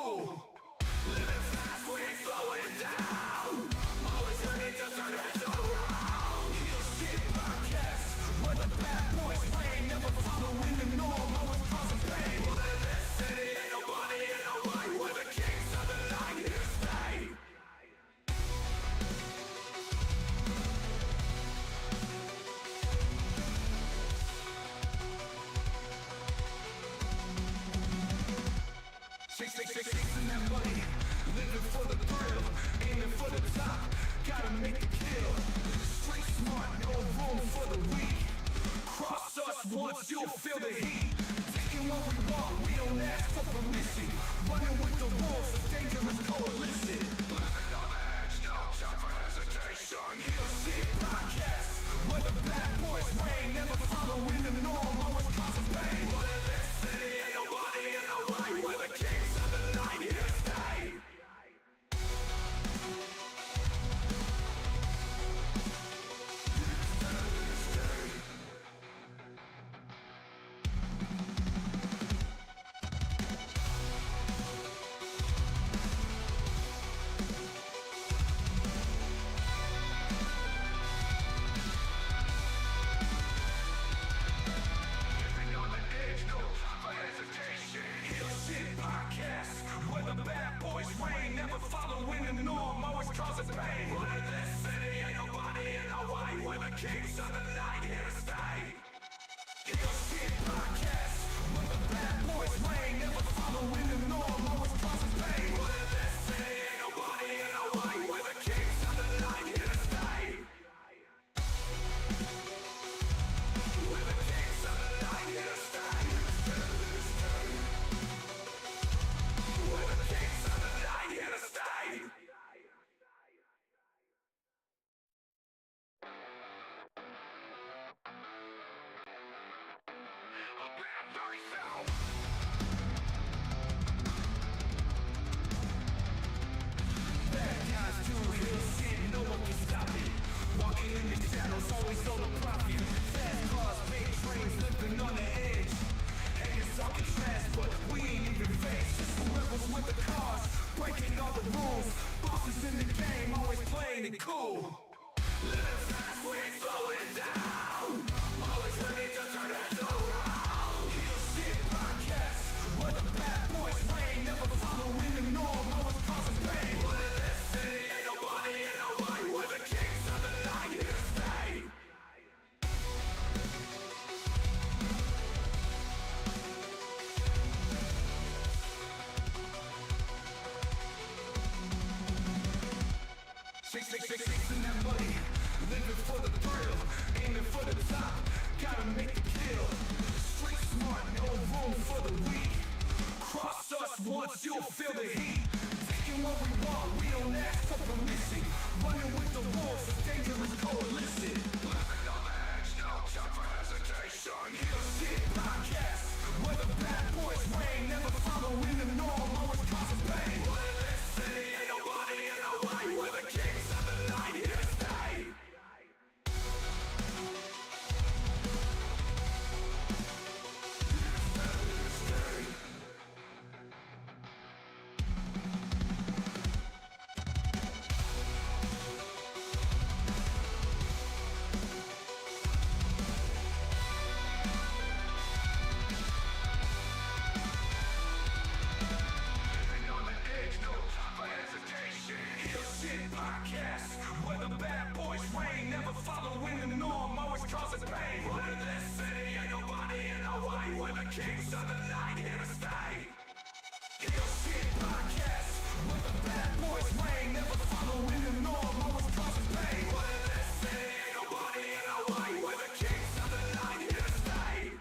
cool. Living fast, we ain't slowing down. Always ready to turn it around. Heel shit podcast, where the bad boys reign, never following the norm, always causing pain. Well, in this city ain't nobody in the way. We're the kings of the night, here to stay. Chasing that money, living for the thrill, aiming for the top, gotta make a kill. Street smart, no room for the weak. Cross us once, you'll feel the heat. Taking what we want, we don't ask for permission. Running with the wolves, a dangerous coalition. Living on the edge, no time for hesitation. Heel shit podcast, where the bad boys reign, never following the norm, always causing pain. But in this city ain't nobody in the way. We're the kings of the night, here to stay. Living on the edge, no time for hesitation. Heel shit podcast, where the bad boys reign, never following the norm, always causing pain. But in this city ain't nobody in the way. We're the kings of the night, here to stay. Heel shit podcast, where the bad boys reign, never following the norm, always causing pain. But in this city ain't nobody in the way. We're the kings of the night, here to stay. We're the kings of the night, here to stay. We're the kings of the night, here to stay. A bad very sound. Bad guys do real shit, no one can stop it. Walking in the shadows, always on the profit. Fast cars, big trains, living on the edge. Haters talking trash, but we ain't even faced. Just rebels with the cars, breaking all the rules. Bosses in the game, always playing it cool. Living fast, we ain't slowing down. Always ready to turn it around. Heel shit podcast, where the bad boys reign, never following the norm, always causing pain. But in this city ain't nobody in the way. We're the kings of the night, here to stay. Chasing that money, living for the thrill, aiming for the top, gotta make a kill. Street smart, no room for the weak. Cross us once, you'll feel the heat. Taking what we want, we don't ask for permission. Running with the wolves, a dangerous coalition. Living on the edge, no time for hesitation. Heel shit podcast, where the bad boys reign, never following the norm, always causing pain. But in this city ain't nobody in the way. We're the kings of the night, here to stay. Living on the edge, no time for hesitation. Heel shit podcast, where the bad boys reign, never following the norm, always causing pain. But in this city ain't nobody in the way. We're the kings of the night, here to stay. Heel shit podcast, where the bad boys reign, never following the norm, always causing pain. But in this city ain't nobody in the way. We're the kings of the night, here to stay.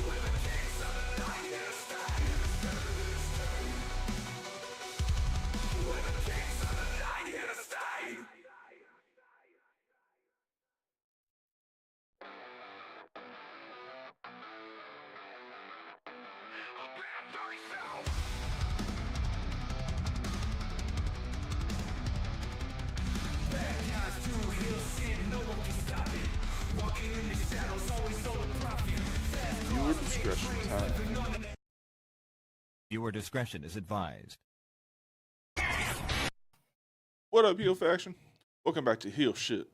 We're the kings of the night, here to stay. We're the kings of the night, here to stay. A bad very sound. Bad guys do real shit, no one can stop it. Walking in the shadows, always on the profit. Fast Viewer cars, big discretion trains, time. living on the Viewer discretion is advised. What up, heel faction? Welcome back to Heel Shit.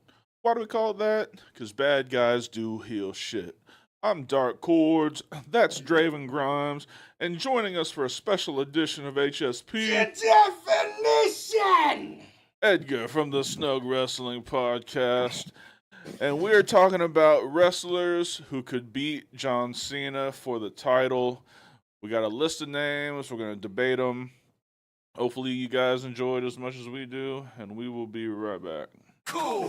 Why do we call it that? Because bad guys do heel shit. I'm Dark Cordz, that's Draven Grimes, and joining us for a special edition of HSP... Definition! Edgar from the Snug Wrestling Podcast. And we're talking about wrestlers who could beat John Cena for the title. We got a list of names, we're going to debate them. Hopefully you guys enjoyed as much as we do, and we will be right back. Cool!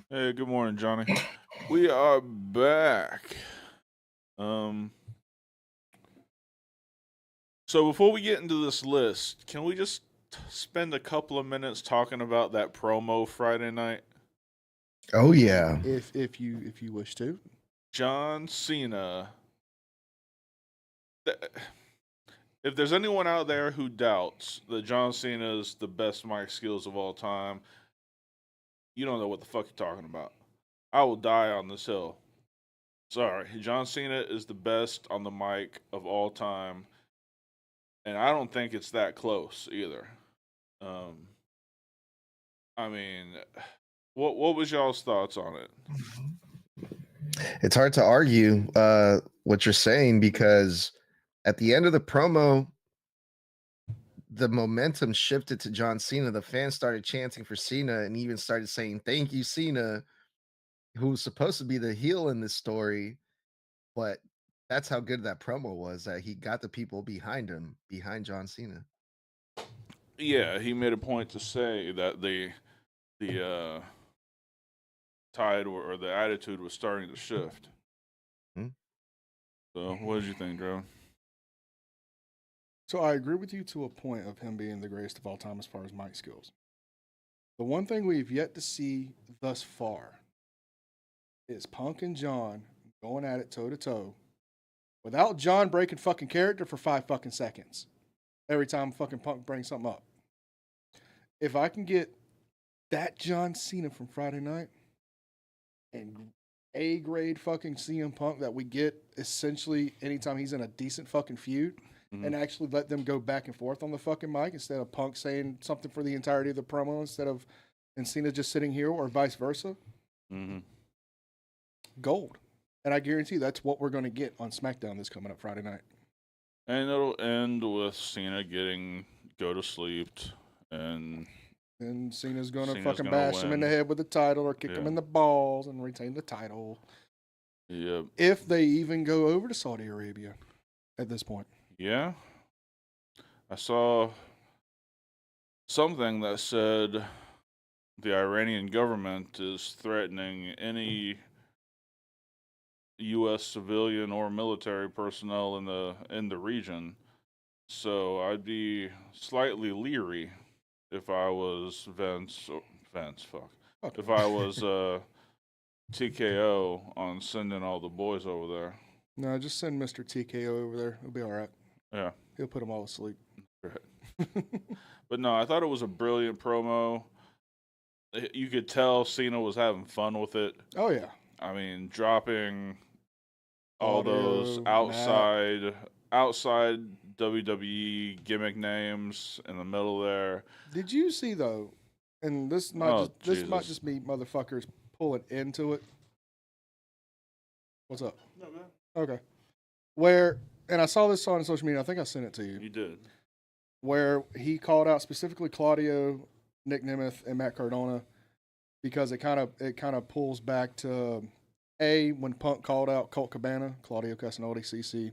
Hey, good morning, Johnny. We are back. So before we get into this list, can we just spend a couple of minutes talking about that promo Friday night? Oh yeah. If you wish to. John Cena. If there's anyone out there who doubts that John Cena is the best mic skills of all time, you don't know what the fuck you're talking about. I will die on this hill. Sorry, John Cena is the best on the mic of all time, and I don't think it's that close either. I mean, what was y'all's thoughts on it? It's hard to argue what you're saying because at the end of the promo, the momentum shifted to John Cena. The fans started chanting for Cena and even started saying, "Thank you, Cena," who was supposed to be the heel in this story. But that's how good that promo was, that he got the people behind him, behind John Cena. Yeah, he made a point to say that the tide or the attitude was starting to shift. So, what did you think, Drew? So I agree with you to a point of him being the greatest of all time as far as mic skills. The one thing we've yet to see thus far is Punk and John going at it toe to toe without John breaking fucking character for 5 fucking seconds every time fucking Punk brings something up. If I can get that John Cena from Friday night and A-grade fucking CM Punk that we get essentially anytime he's in a decent fucking feud, and actually let them go back and forth on the fucking mic instead of Punk saying something for the entirety of the promo and Cena just sitting here or vice versa. Gold. And I guarantee that's what we're going to get on SmackDown this coming up Friday night. And it'll end with Cena getting go to sleep and Cena's going to Cena's fucking gonna bash him win. in the head with the title or kick him in the balls and retain the title. Yep. If they even go over to Saudi Arabia at this point. Yeah. I saw something that said the Iranian government is threatening any U.S. civilian or military personnel in the region. So I'd be slightly leery if I was if I was TKO on sending all the boys over there. No, just send Mr. TKO over there. It'll be all right. Yeah. He'll put them all to sleep. Right. But no, I thought it was a brilliant promo. You could tell Cena was having fun with it. Oh, yeah. I mean, dropping all Audio, those outside WWE gimmick names in the middle there. Did you see though? And this might just be motherfuckers pulling into it. What's up? No, man. Okay. And I saw this on social media. I think I sent it to you. You did. Where he called out specifically Claudio, Nick Nemeth, and Matt Cardona because it kind of pulls back to when Punk called out Colt Cabana, Claudio Castagnoli, CC,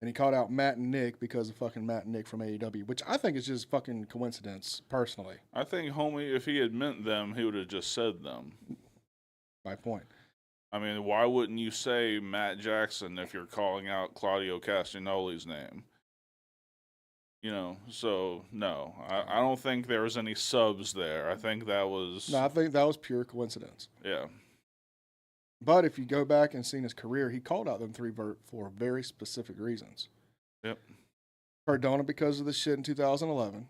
and he called out Matt and Nick because of fucking Matt and Nick from AEW, which I think is just fucking coincidence, personally. I think, homie, if he had meant them, he would have just said them. My point. I mean, why wouldn't you say Matt Jackson if you're calling out Claudio Castagnoli's name? You know, so no, I don't think there was any subs there. I think that was... No, I think that was pure coincidence. Yeah. But if you go back and see his career, he called out them three for very specific reasons. Yep. Cardona because of the shit in 2011.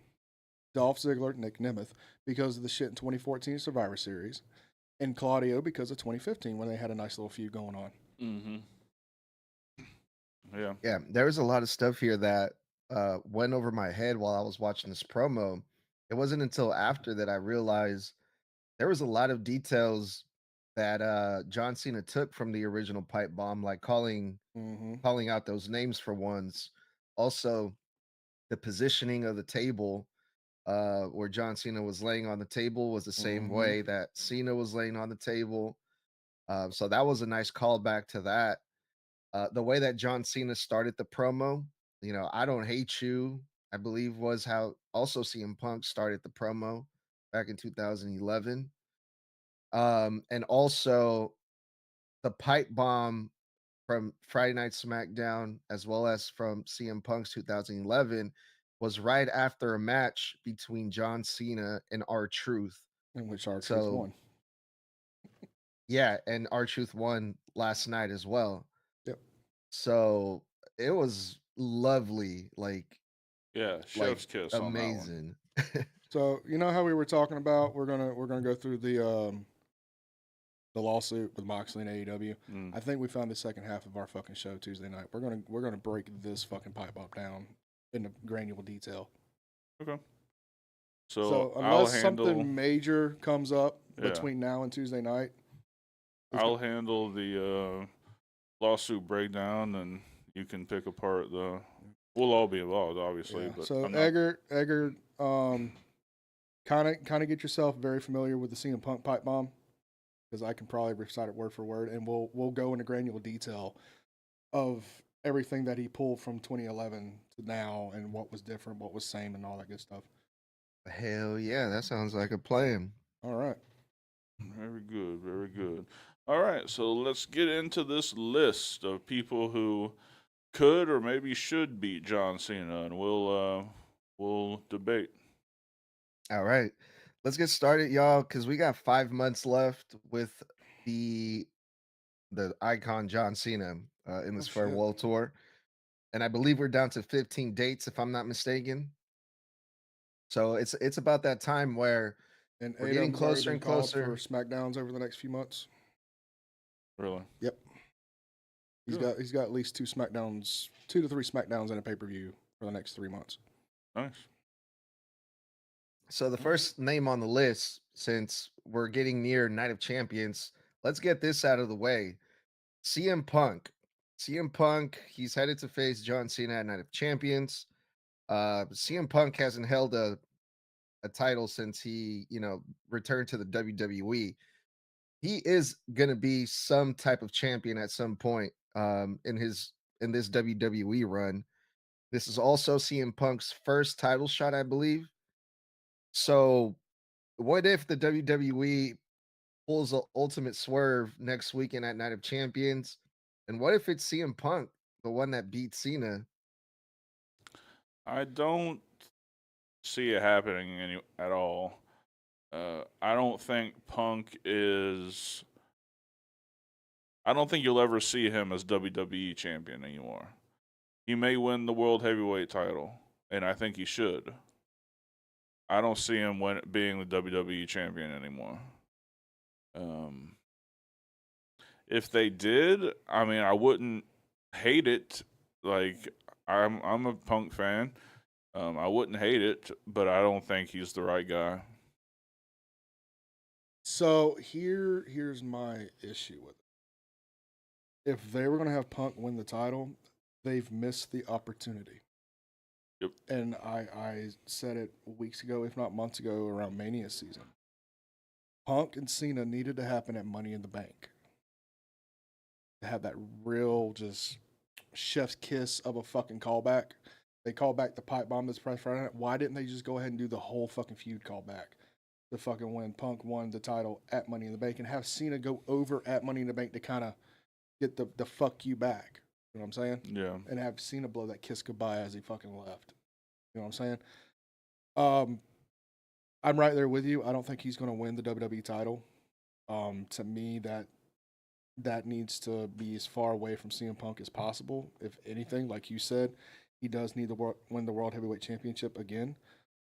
Dolph Ziggler, Nick Nemeth, because of the shit in 2014 Survivor Series, and Claudio because of 2015 when they had a nice little feud going on. Mm-hmm. Yeah. Yeah, there was a lot of stuff here that went over my head while I was watching this promo. It wasn't until after that I realized there was a lot of details that John Cena took from the original pipe bomb, like calling out those names for ones. Also, the positioning of the table, where John Cena was laying on the table, was the same way that Cena was laying on the table. So that was a nice callback to that. The way that John Cena started the promo, I don't hate you, I believe was how also CM Punk started the promo back in 2011. And also the pipe bomb from Friday Night SmackDown, as well as from CM Punk's 2011, was right after a match between John Cena and R-Truth. In which R-Truth So, won. yeah, and R-Truth won last night as well. Yep. So it was lovely, Yeah. like Chef's kiss on that one. amazing. So you know how we were talking about we're gonna go through the lawsuit with Moxley and AEW. Mm. I think we found the second half of our fucking show Tuesday night. We're gonna break this fucking pipe up down into granular detail. Okay. So I'll unless handle. something major comes up Yeah. between now and Tuesday night, I'll handle the lawsuit breakdown, and you can pick apart the. We'll all be involved, obviously. yeah. But So I'm not, Egger, kind of get yourself very familiar with the CM Punk pipe bomb, because I can probably recite it word for word, and we'll go into granular detail of everything that he pulled from 2011 to now, and what was different, what was same, and all that good stuff. Hell yeah, that sounds like a plan. All right. Very good, very good. All right, so let's get into this list of people who could or maybe should beat John Cena, and we'll debate. All right. Let's get started, y'all, because we got 5 months left with the icon John Cena in this shit. farewell tour. And I believe we're down to 15 dates, if I'm not mistaken. So it's about that time where And we're getting AEW's already closer been and called for closer. SmackDowns over the next few months. Really? Yep. He's Good. got at least 2 to 3 SmackDowns and a pay-per-view for the next 3 months. Nice. So the first name on the list, since we're getting near Night of Champions, let's get this out of the way. CM Punk. CM Punk, he's headed to face John Cena at Night of Champions. CM Punk hasn't held a title since he, returned to the WWE. He is gonna be some type of champion at some point in this WWE run. This is also CM Punk's first title shot, I believe. So what if the WWE pulls the ultimate swerve next weekend at Night of Champions? And what if it's CM Punk, the one that beat Cena? I don't see it happening at all. I don't think Punk is. I don't think you'll ever see him as WWE champion anymore. He may win the World Heavyweight title, and I think he should. I don't see him being the WWE champion anymore. If they did, I mean, I wouldn't hate it. Like I'm a Punk fan. I wouldn't hate it, but I don't think he's the right guy. So here's my issue with it. If they were going to have Punk win the title, they've missed the opportunity. Yep. And I said it weeks ago, if not months ago, around Mania season. Punk and Cena needed to happen at Money in the Bank. To have that real just chef's kiss of a fucking callback. They called back the pipe bomb this press Friday night. Why didn't they just go ahead and do the whole fucking feud callback? The fucking when Punk won the title at Money in the Bank and have Cena go over at Money in the Bank to kind of get the fuck you back. You know what I'm saying? Yeah. And have Cena blow that kiss goodbye as he fucking left. You know what I'm saying? I'm right there with you. I don't think he's going to win the WWE title. To me, that needs to be as far away from CM Punk as possible. If anything, like you said, he does need to win the World Heavyweight Championship again.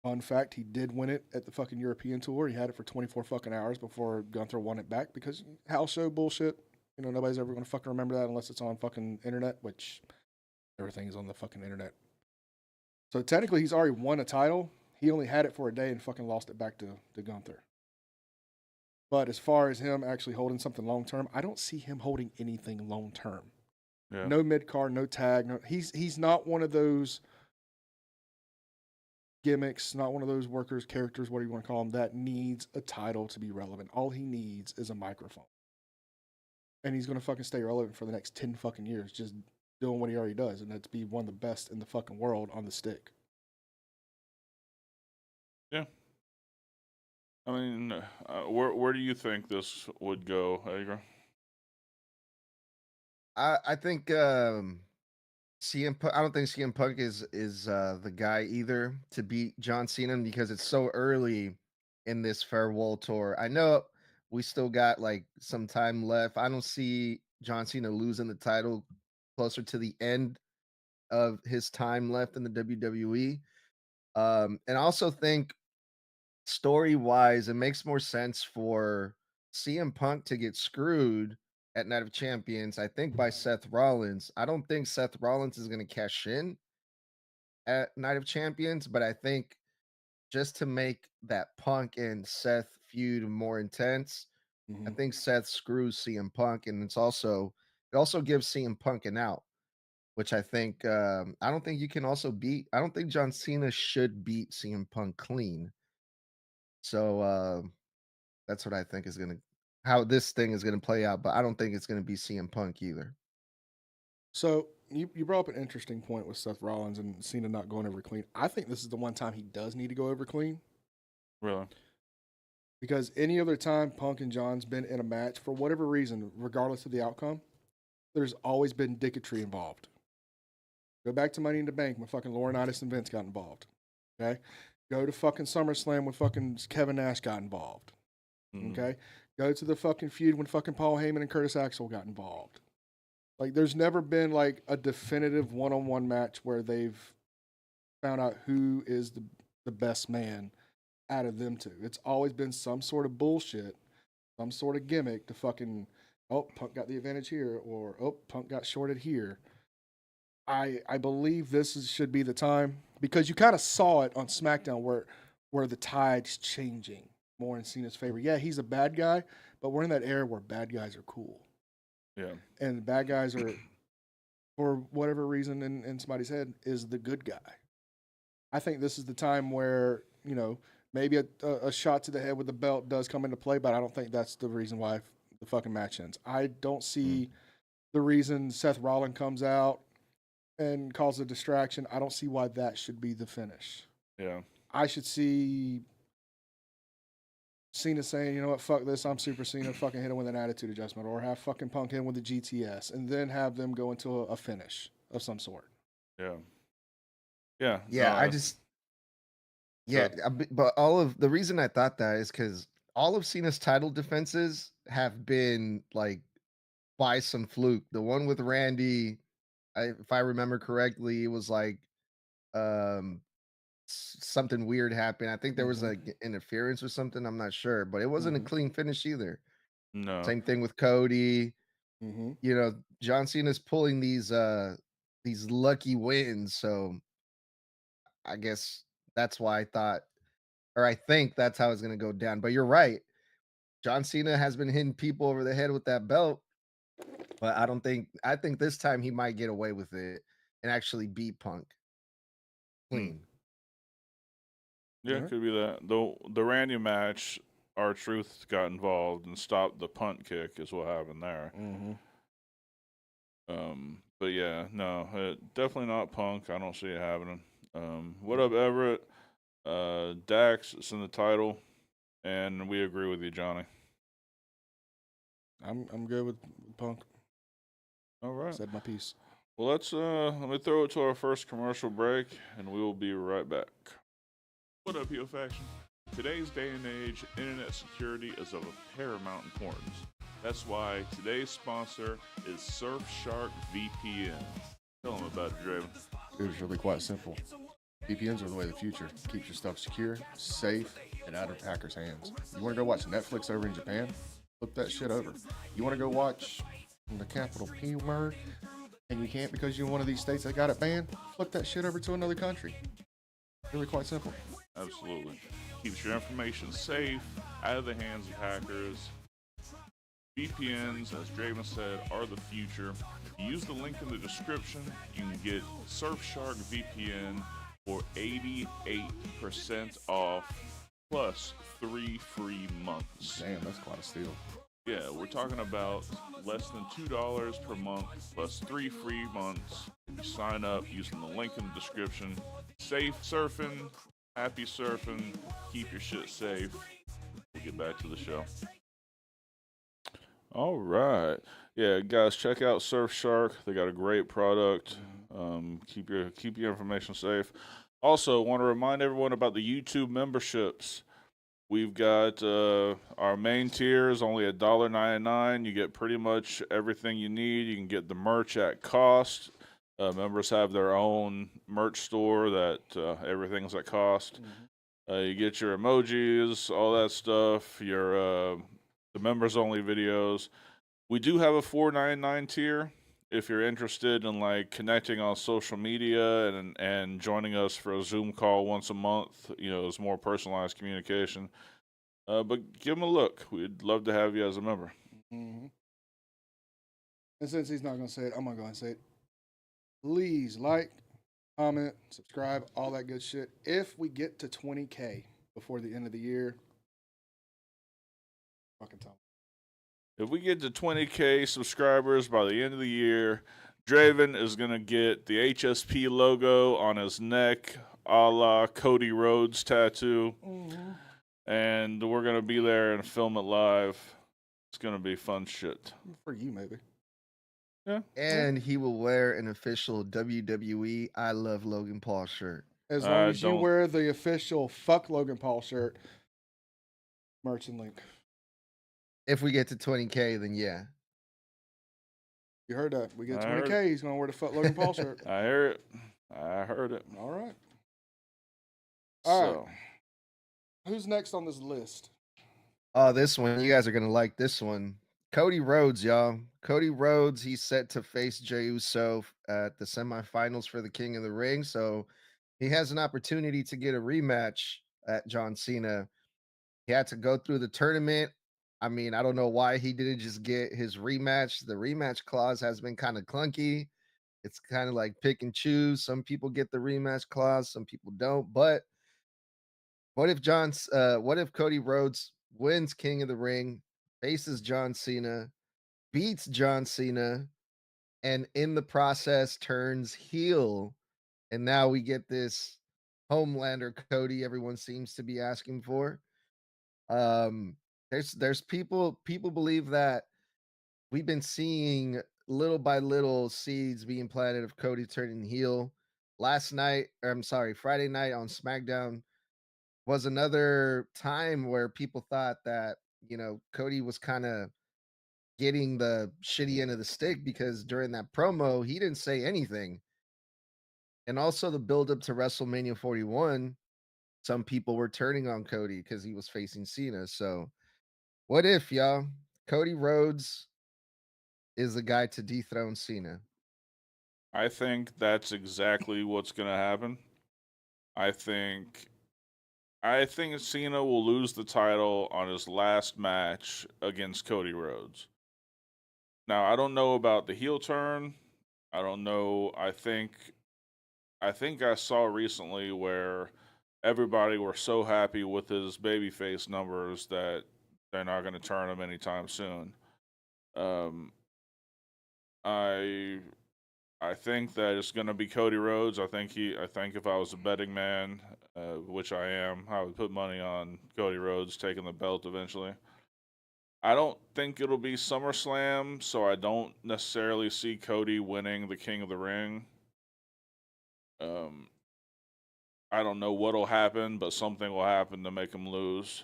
Fun fact, he did win it at the fucking European tour. He had it for 24 fucking hours before Gunther won it back because house show bullshit. You know, nobody's ever going to fucking remember that unless it's on fucking internet, which everything is on the fucking internet. So technically, he's already won a title. He only had it for a day and fucking lost it back to Gunther. But as far as him actually holding something long term, I don't see him holding anything long term. Yeah. No mid card, no tag. No, he's not one of those gimmicks, not one of those workers, characters, whatever you want to call them, that needs a title to be relevant. All he needs is a microphone. And he's going to fucking stay relevant for the next 10 fucking years, just doing what he already does, and that's be one of the best in the fucking world on the stick. Yeah. I mean, where do you think this would go, Edgar? I think CM Punk, I don't think CM Punk is the guy either to beat John Cena because it's so early in this farewell tour. I know we still got like some time left. I don't see John Cena losing the title closer to the end of his time left in the WWE. And I also think story wise, it makes more sense for CM Punk to get screwed at Night of Champions, I think, by Seth Rollins. I don't think Seth Rollins is going to cash in at Night of Champions, but I think just to make that Punk and Seth feud more intense, I think Seth screws CM Punk, and it also gives CM Punk an out, which I think I don't think you can also beat. I don't think John Cena should beat CM Punk clean. So that's what I think is how this thing is gonna play out. But I don't think it's gonna be CM Punk either. So you brought up an interesting point with Seth Rollins and Cena not going over clean. I think this is the one time he does need to go over clean. Really? Because any other time Punk and John's been in a match, for whatever reason, regardless of the outcome, there's always been dicketry involved. Go back to Money in the Bank when fucking Laurinaitis and Vince got involved. Okay? Go to fucking SummerSlam when fucking Kevin Nash got involved. Okay? Go to the fucking feud when fucking Paul Heyman and Curtis Axel got involved. Like, there's never been like a definitive one-on-one match where they've found out who is the best man out of them two. It's always been some sort of bullshit, some sort of gimmick to fucking, oh, Punk got the advantage here, or oh, Punk got shorted here. I believe this should be the time, because you kind of saw it on SmackDown where the tide's changing more in Cena's favor. Yeah, he's a bad guy, but we're in that era where bad guys are cool. Yeah. And bad guys are, for whatever reason in somebody's head, is the good guy. I think this is the time where, you know, maybe a shot to the head with the belt does come into play, but I don't think that's the reason why the fucking match ends. I don't see the reason Seth Rollins comes out and causes a distraction. I don't see why that should be the finish. Yeah. I should see Cena saying, you know what, fuck this, I'm Super Cena, fucking hit him with an attitude adjustment, or have fucking Punk hit him with the GTS, and then have them go into a finish of some sort. Yeah. Yeah. Yeah, but all of the reason I thought that is because all of Cena's title defenses have been like by some fluke. The one with Randy, if I remember correctly, it was like something weird happened. I think there was like interference or something. I'm not sure, but it wasn't a clean finish either. No. Same thing with Cody. You know, John Cena's pulling these lucky wins, so I guess that's why I think that's how it's going to go down. But you're right. John Cena has been hitting people over the head with that belt, but I think this time he might get away with it and actually beat Punk clean. Yeah, it could be that. The Randy match, R-Truth got involved and stopped the punt kick is what happened there. But yeah, no, definitely not Punk. I don't see it happening. What up, Everett? Dax is in the title, and we agree with you, Johnny. I'm good with Punk. All right. Said my piece. Well, let me throw it to our first commercial break, and we will be right back. What up, Heel Faction? Today's day and age, internet security is of paramount importance. That's why today's sponsor is Surfshark VPN. Tell them about it, Draven. It was really quite simple. VPNs are the way of the future. Keeps your stuff secure, safe, and out of hackers' hands. You want to go watch Netflix over in Japan? Flip that shit over. You want to go watch the capital P word, and you can't because you're in one of these states that got it banned? Flip that shit over to another country. Really quite simple. Absolutely. Keeps your information safe, out of the hands of hackers. VPNs, as Draven said, are the future. If you use the link in the description, you can get Surfshark VPN for 88% off plus 3 free months. Damn, that's quite a steal. Yeah, we're talking about less than $2 per month plus 3 free months. If you sign up using the link in the description. Safe surfing, happy surfing, keep your shit safe. We'll get back to the show. All right. Yeah, guys, check out Surfshark. They got a great product. Keep your information safe. Also, want to remind everyone about the YouTube memberships. We've got our main tier is only $1.99. You get pretty much everything you need. You can get the merch at cost. Members have their own merch store that everything's at cost. You get your emojis, all that stuff. Your the members only videos. We do have a $4.99 tier if you're interested in like connecting on social media and joining us for a Zoom call once a month. You know, it's more personalized communication. But give them a look. We'd love to have you as a member. Mm-hmm. And since he's not going to say it, I'm going to go and say it. Please like, comment, subscribe, all that good shit. If we get to 20K before the end of the year, fucking time. If we get to 20K subscribers by the end of the year, Draven is going to get the HSP logo on his neck, a la Cody Rhodes tattoo. Mm-hmm. And we're going to be there and film it live. It's going to be fun shit. For you, maybe. Yeah. And he will wear an official WWE I Love Logan Paul shirt. As long as you wear the official Fuck Logan Paul shirt, merch and link. If we get to 20K, then yeah. You heard that. We get 20K, he's going to wear the Fuck Logan Paul shirt. I hear it. I heard it. All right. All right. Who's next on this list? Oh, this one. You guys are going to like this one. Cody Rhodes, y'all. Cody Rhodes, he's set to face Jey Uso at the semifinals for the King of the Ring. So he has an opportunity to get a rematch at John Cena. He had to go through the tournament. I mean, I don't know why he didn't just get his rematch. The rematch clause has been kind of clunky. It's kind of like pick and choose. Some people get the rematch clause, some people don't. But what if Cody Rhodes wins King of the Ring, faces John Cena, beats John Cena, and in the process turns heel? And now we get this Homelander Cody everyone seems to be asking for. There's people believe that we've been seeing little by little seeds being planted of Cody turning heel. Friday night on SmackDown was another time where people thought that, Cody was kind of getting the shitty end of the stick because during that promo, he didn't say anything. And also the build up to WrestleMania 41, some people were turning on Cody because he was facing Cena. So what if, y'all, Cody Rhodes is the guy to dethrone Cena? I think that's exactly what's going to happen. I think Cena will lose the title on his last match against Cody Rhodes. Now, I don't know about the heel turn. I don't know. I think I saw recently where everybody were so happy with his babyface numbers that they're not going to turn him anytime soon. I think that it's going to be Cody Rhodes. I think if I was a betting man, which I am, I would put money on Cody Rhodes taking the belt eventually. I don't think it'll be SummerSlam, so I don't necessarily see Cody winning the King of the Ring. I don't know what'll happen, but something will happen to make him lose.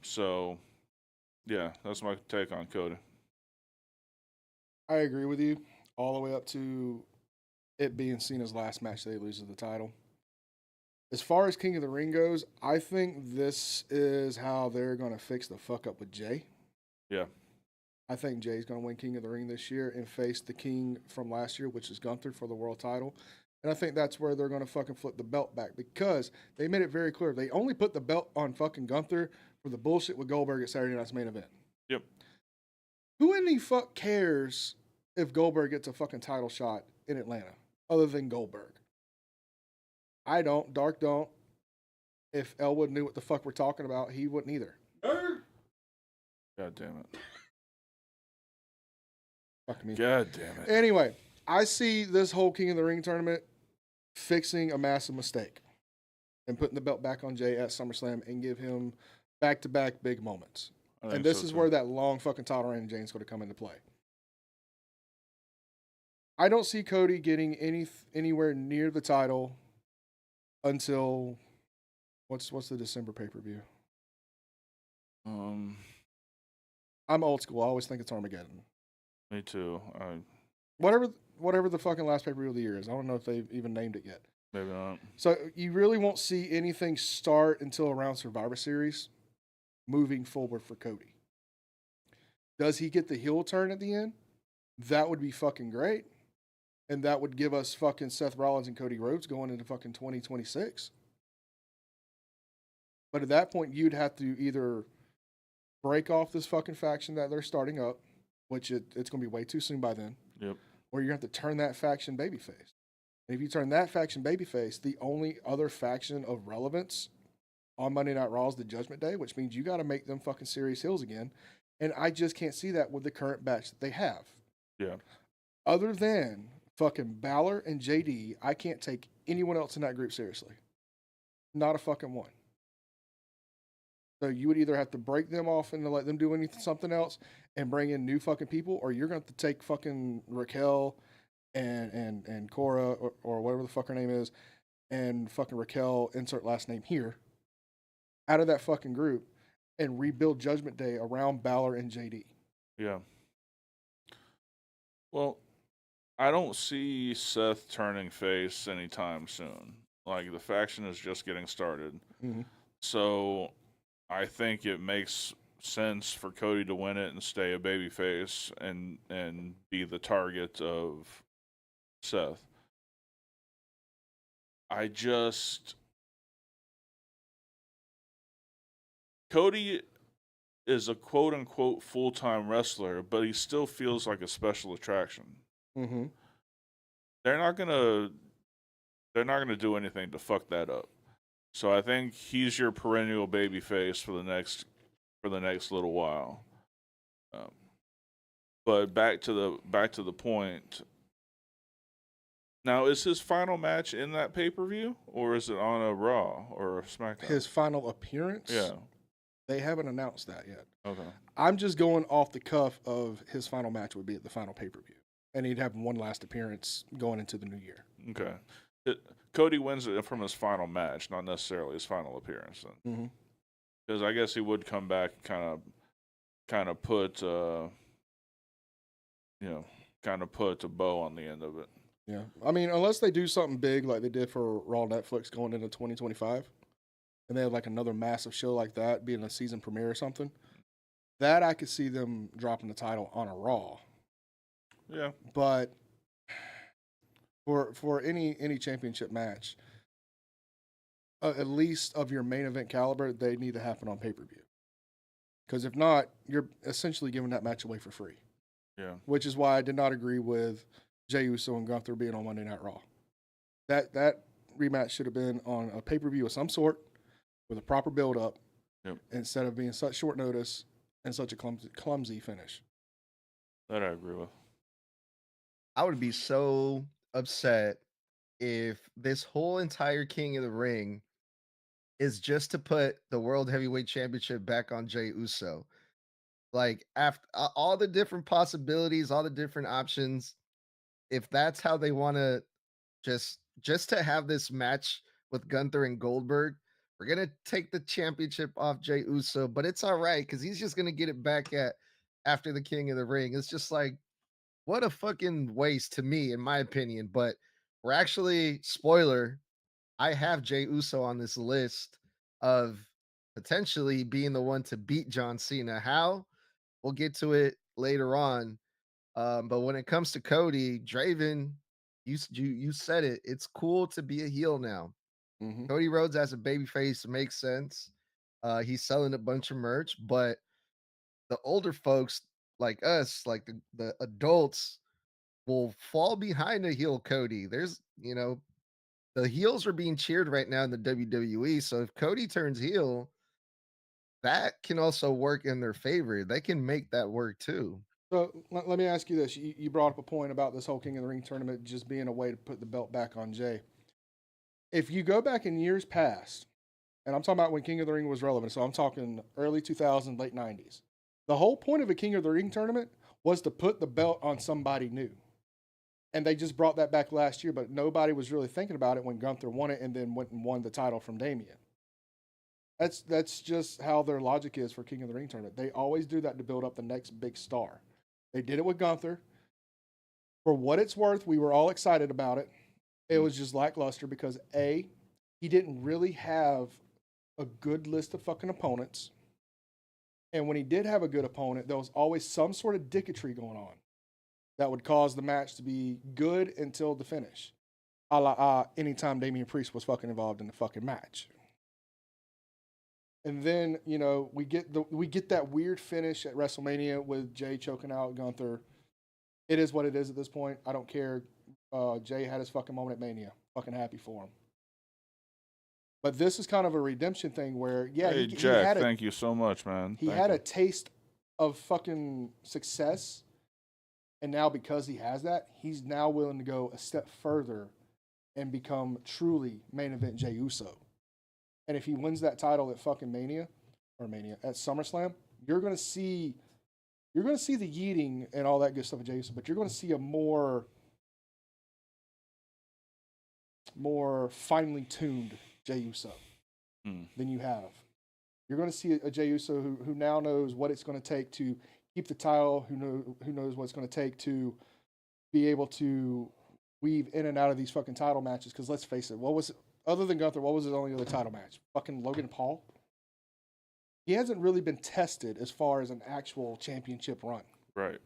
So yeah, that's my take on Cody. I agree with you all the way up to it being Cena's last match they loses the title. As far as King of the Ring goes, I think this is how they're going to fix the fuck up with Jey. Yeah. I think Jay's going to win King of the Ring this year and face the King from last year, which is Gunther, for the world title. And I think that's where they're going to fucking flip the belt back, because they made it very clear. They only put the belt on fucking Gunther for the bullshit with Goldberg at Saturday Night's Main Event. Yep. Who in the fuck cares if Goldberg gets a fucking title shot in Atlanta other than Goldberg? I don't. Dark don't. If Elwood knew what the fuck we're talking about, he wouldn't either. God damn it. Fuck me. God damn it. Anyway, I see this whole King of the Ring tournament fixing a massive mistake and putting the belt back on Jey at SummerSlam and give him back-to-back big moments. And this is where that long fucking title reign of Jey's going to come into play. I don't see Cody getting anywhere near the title until what's the December pay-per-view? I'm old school. I always think it's Armageddon. Me too. Whatever the fucking last pay-per-view of the year is. I don't know if they've even named it yet. Maybe not. So you really won't see anything start until around Survivor Series moving forward for Cody. Does he get the heel turn at the end? That would be fucking great. And that would give us fucking Seth Rollins and Cody Rhodes going into fucking 2026. But at that point, you'd have to either break off this fucking faction that they're starting up, which it's going to be way too soon by then. Yep. Or you're going to have to turn that faction babyface. And if you turn that faction babyface, the only other faction of relevance on Monday Night Raw is the Judgment Day, which means you got to make them fucking serious heels again. And I just can't see that with the current batch that they have. Yeah. Other than fucking Balor and JD, I can't take anyone else in that group seriously. Not a fucking one. So you would either have to break them off and let them do something else and bring in new fucking people, or you're going to have to take fucking Raquel and Cora or whatever the fuck her name is, and fucking Raquel, insert last name here, out of that fucking group and rebuild Judgment Day around Balor and JD. Yeah. Well, I don't see Seth turning face anytime soon. Like, the faction is just getting started. Mm-hmm. So I think it makes sense for Cody to win it and stay a babyface and be the target of Seth. Cody is a quote unquote full-time wrestler, but he still feels like a special attraction. Mm-hmm. They're not gonna do anything to fuck that up. So I think he's your perennial babyface for the next little while. But back to the point. Now, is his final match in that pay-per-view, or is it on a Raw or a SmackDown? His final appearance? Yeah. They haven't announced that yet. Okay. I'm just going off the cuff of his final match would be at the final pay-per-view. And he'd have one last appearance going into the new year. Okay. Cody wins it from his final match, not necessarily his final appearance. Mm-hmm. Because I guess he would come back, kind of put a bow on the end of it. Yeah. I mean, unless they do something big like they did for Raw Netflix going into 2025, and they have like another massive show like that being a season premiere or something, that I could see them dropping the title on a Raw. Yeah. But for any championship match, at least of your main event caliber, they need to happen on pay-per-view. Because if not, you're essentially giving that match away for free. Yeah. Which is why I did not agree with Jey Uso and Gunther being on Monday Night Raw. That rematch should have been on a pay-per-view of some sort with a proper build-up, yep, instead of being such short notice and such a clumsy finish. That I agree with. I would be so upset if this whole entire King of the Ring is just to put the World Heavyweight Championship back on Jey Uso. Like, after all the different possibilities, all the different options, if that's how they want to just to have this match with Gunther and Goldberg, we're going to take the championship off Jey Uso, but it's all right because he's just going to get it back after the King of the Ring. It's just like, what a fucking waste to me, in my opinion. But we're actually, spoiler, I have Jey Uso on this list of potentially being the one to beat John Cena. How? We'll get to it later on. But when it comes to Cody, Draven, you said it. It's cool to be a heel now. Mm-hmm. Cody Rhodes as a babyface makes sense. He's selling a bunch of merch, but the older folks like us, like the adults, will fall behind a heel Cody. There's, the heels are being cheered right now in the WWE. So if Cody turns heel, that can also work in their favor. They can make that work too. So let me ask you this. You brought up a point about this whole King of the Ring tournament just being a way to put the belt back on Jey. If you go back in years past, and I'm talking about when King of the Ring was relevant, so I'm talking early 2000s, late 90s, the whole point of a King of the Ring tournament was to put the belt on somebody new. And they just brought that back last year, but nobody was really thinking about it when Gunther won it and then went and won the title from Damian. That's just how their logic is for King of the Ring tournament. They always do that to build up the next big star. They did it with Gunther. For what it's worth, we were all excited about it. It was just lackluster because A, he didn't really have a good list of fucking opponents. And when he did have a good opponent, there was always some sort of dicketry going on that would cause the match to be good until the finish. A la anytime Damian Priest was fucking involved in the fucking match. And then, we get that weird finish at WrestleMania with Jey choking out Gunther. It is what it is at this point. I don't care. Jey had his fucking moment at Mania. Fucking happy for him. But this is kind of a redemption thing where, Hey, Jack, thank you so much, man. He had a taste of fucking success. And now because he has that, he's now willing to go a step further and become truly main event Jey Uso. And if he wins that title at fucking Mania at SummerSlam, you're gonna see the yeeting and all that good stuff of Jey Uso, but you're gonna see a more finely tuned Jey Uso than you have. You're gonna see a Jey Uso who now knows what it's gonna take to keep the title, who knows what it's gonna take to be able to weave in and out of these fucking title matches. Because let's face it, other than Gunther, what was his only other title match? Fucking Logan Paul? He hasn't really been tested as far as an actual championship run. Right.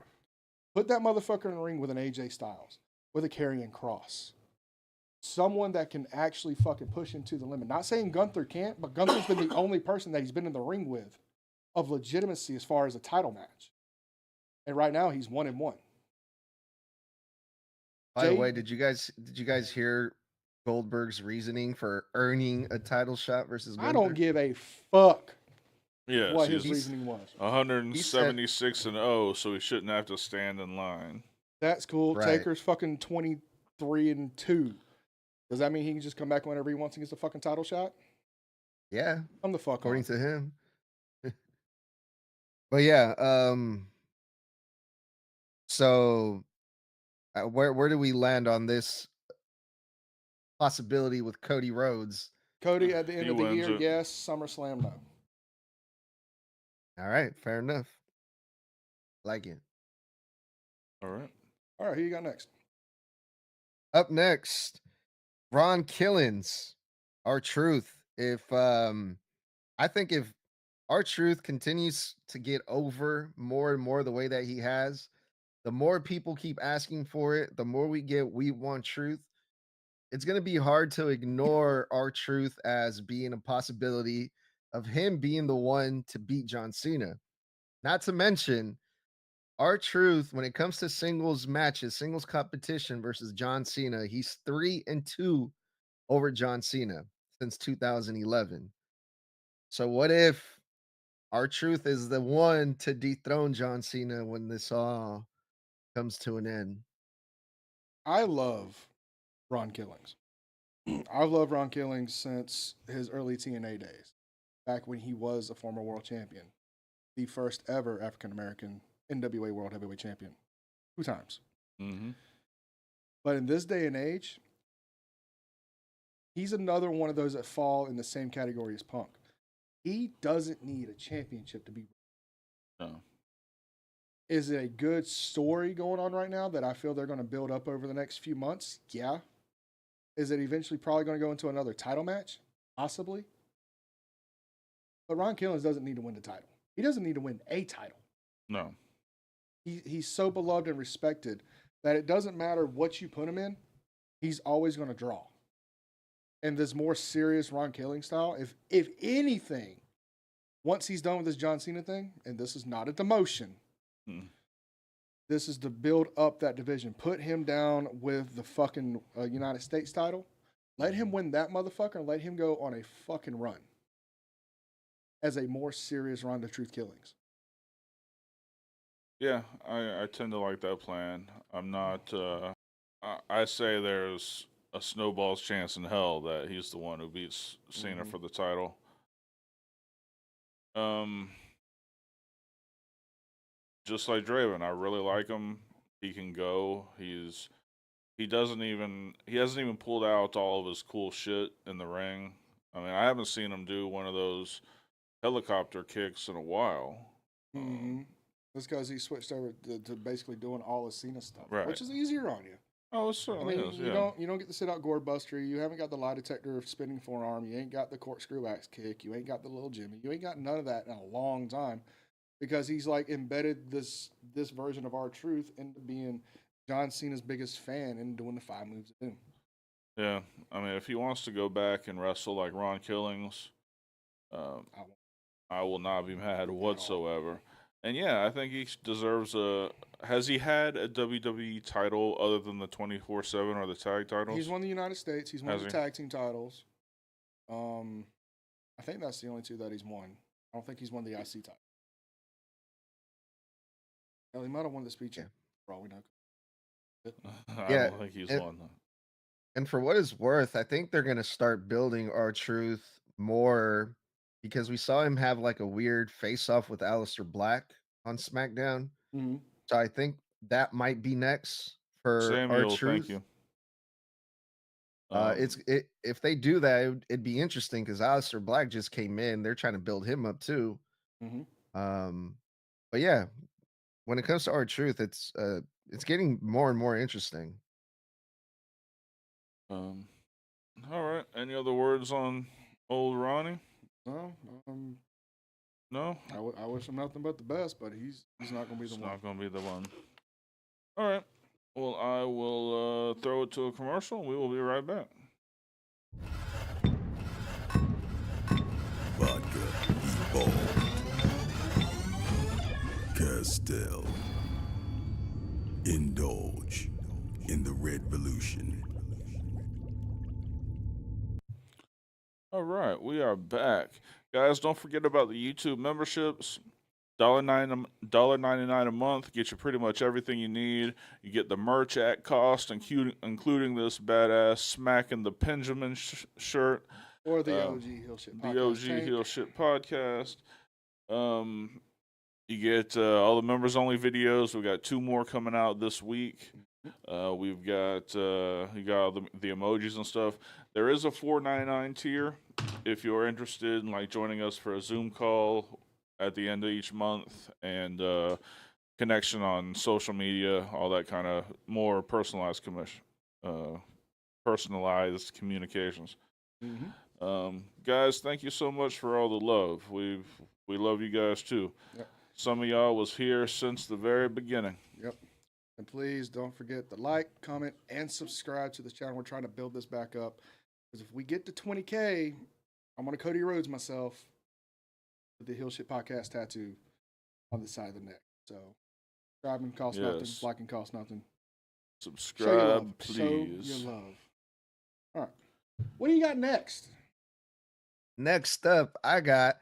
Put that motherfucker in the ring with an AJ Styles, with a Karrion Kross. Someone that can actually fucking push him to the limit. Not saying Gunther can't, but Gunther's been the only person that he's been in the ring with of legitimacy as far as a title match. And right now he's 1-1. By the way, did you guys hear Goldberg's reasoning for earning a title shot versus Gunther? I don't give a fuck what his he's reasoning was. 176-0, so he shouldn't have to stand in line. That's cool. Right. Taker's fucking 23-2. Does that mean he can just come back whenever he wants and gets a fucking title shot? Yeah, I'm the fuck according on. to him. But yeah, so where do we land on this possibility with Cody Rhodes? Cody at the end He of the wins year, it. yes. SummerSlam, no. All right, fair enough. Like it. All right. All right, who you got next? Up next, Ron Killings, R-Truth. I think if R-Truth continues to get over more and more the way that he has, the more people keep asking for it, the more we want truth. It's going to be hard to ignore R-Truth as being a possibility of him being the one to beat John Cena. Not to mention, R-Truth, when it comes to singles matches, singles competition versus John Cena, he's 3-2 over John Cena since 2011. So what if R-Truth is the one to dethrone John Cena when this all comes to an end? I love Ron Killings. I've loved Ron Killings since his early TNA days, back when he was a former world champion, the first ever African-American NWA World Heavyweight Champion, 2 times. Mm-hmm. But in this day and age, he's another one of those that fall in the same category as Punk. He doesn't need a championship to be. No. Is it a good story going on right now that I feel they're going to build up over the next few months? Yeah. Is it eventually probably going to go into another title match? Possibly. But Ron Killings doesn't need to win the title. He doesn't need to win a title. No. He's so beloved and respected that it doesn't matter what you put him in, he's always going to draw. And this more serious Ron Killing style, if anything, once he's done with this John Cena thing, and this is not a demotion, this is to build up that division. Put him down with the fucking United States title. Let him win that motherfucker and let him go on a fucking run as a more serious Ron the Truth Killings. Yeah, I tend to like that plan. I'm not. I say there's a snowball's chance in hell that he's the one who beats Cena for the title. Just like Draven, I really like him. He can go. He hasn't even pulled out all of his cool shit in the ring. I mean, I haven't seen him do one of those helicopter kicks in a while. That's because he switched over to basically doing all the Cena stuff, Right. which is easier on you. Oh, it certainly is. You don't get to sit out Gore Buster. You haven't got the lie detector spinning forearm. You ain't got the corkscrew axe kick. You ain't got the little Jimmy. You ain't got none of that in a long time, because he's like embedded this version of R-Truth into being John Cena's biggest fan and doing the 5 moves of doom. Yeah, I mean, if he wants to go back and wrestle like Ron Killings, I will not be mad whatsoever. And yeah, I think he deserves a. Has he had a WWE title other than the 24/7 or the tag titles? He's won the United States. He's won the tag team titles. I think that's the only 2 that he's won. I don't think he's won the IC title. Hell, he might have won the speech. Yeah. For all we know. I don't think he's won that. And for what it's worth, I think they're going to start building R-Truth more, because we saw him have like a weird face-off with Aleister Black on SmackDown. So I think that might be next for Samuel, R-Truth. thank you. If they do that, it'd be interesting, because Aleister Black just came in. They're trying to build him up too. But yeah, when it comes to R-Truth, it's getting more and more interesting. All right. Any other words on old Ronnie? No. I wish him nothing but the best, but he's not going to be the one. Not going to be the one. All right. Well, I will throw it to a commercial. We will be right back. Vodka, Ball, Castell. Indulge in the Redvolution. All right, we are back. Guys, don't forget about the YouTube memberships. $1.99 a month gets you pretty much everything you need. You get the merch at cost, including this badass Smacking the Benjamin shirt. Or the OG Heel Shit Podcast. The OG Heel Shit Podcast. You get all the members-only videos. We got 2 more coming out this week. We've got you got all the emojis and stuff. There is a $4.99 tier if you're interested in like joining us for a Zoom call at the end of each month, and connection on social media, all that kind of more personalized communications. Guys, thank you so much for all the love. We love you guys too. Yep. Some of y'all was here since the very beginning. Yep. And please don't forget to like, comment, and subscribe to this channel. We're trying to build this back up, because if we get to 20K, I'm going to Cody Rhodes myself with the Heel Shit Podcast tattoo on the side of the neck. So subscribing costs nothing, liking costs nothing. Subscribe, please. Show your love. All right. What do you got next? Next up, I got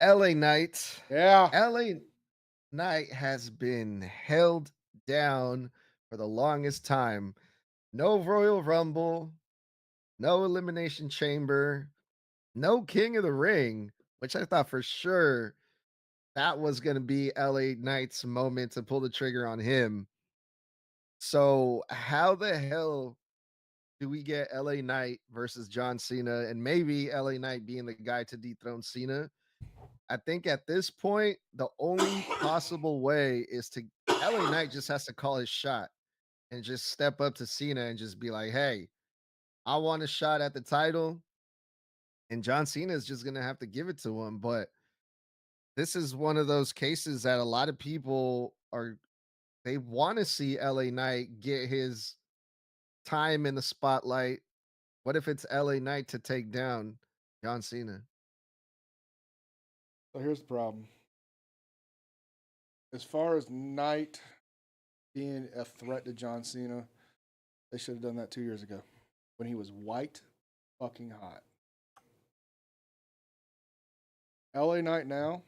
LA Knight. Yeah. LA Knight has been held down for the longest time. No Royal Rumble, no Elimination Chamber, no King of the Ring, which I thought for sure that was going to be LA Knight's moment to pull the trigger on him. So how the hell do we get LA Knight versus John Cena, and maybe LA Knight being the guy to dethrone Cena? I think at this point, the only possible way is to LA Knight just has to call his shot and just step up to Cena and just be like, hey, I want a shot at the title, and John Cena is just gonna have to give it to him. But this is one of those cases that a lot of people are they want to see LA Knight get his time in the spotlight. What if it's LA Knight to take down John Cena? So here's the problem. As far as Knight being a threat to John Cena, they should have done that 2 years ago when he was white fucking hot. LA Knight now,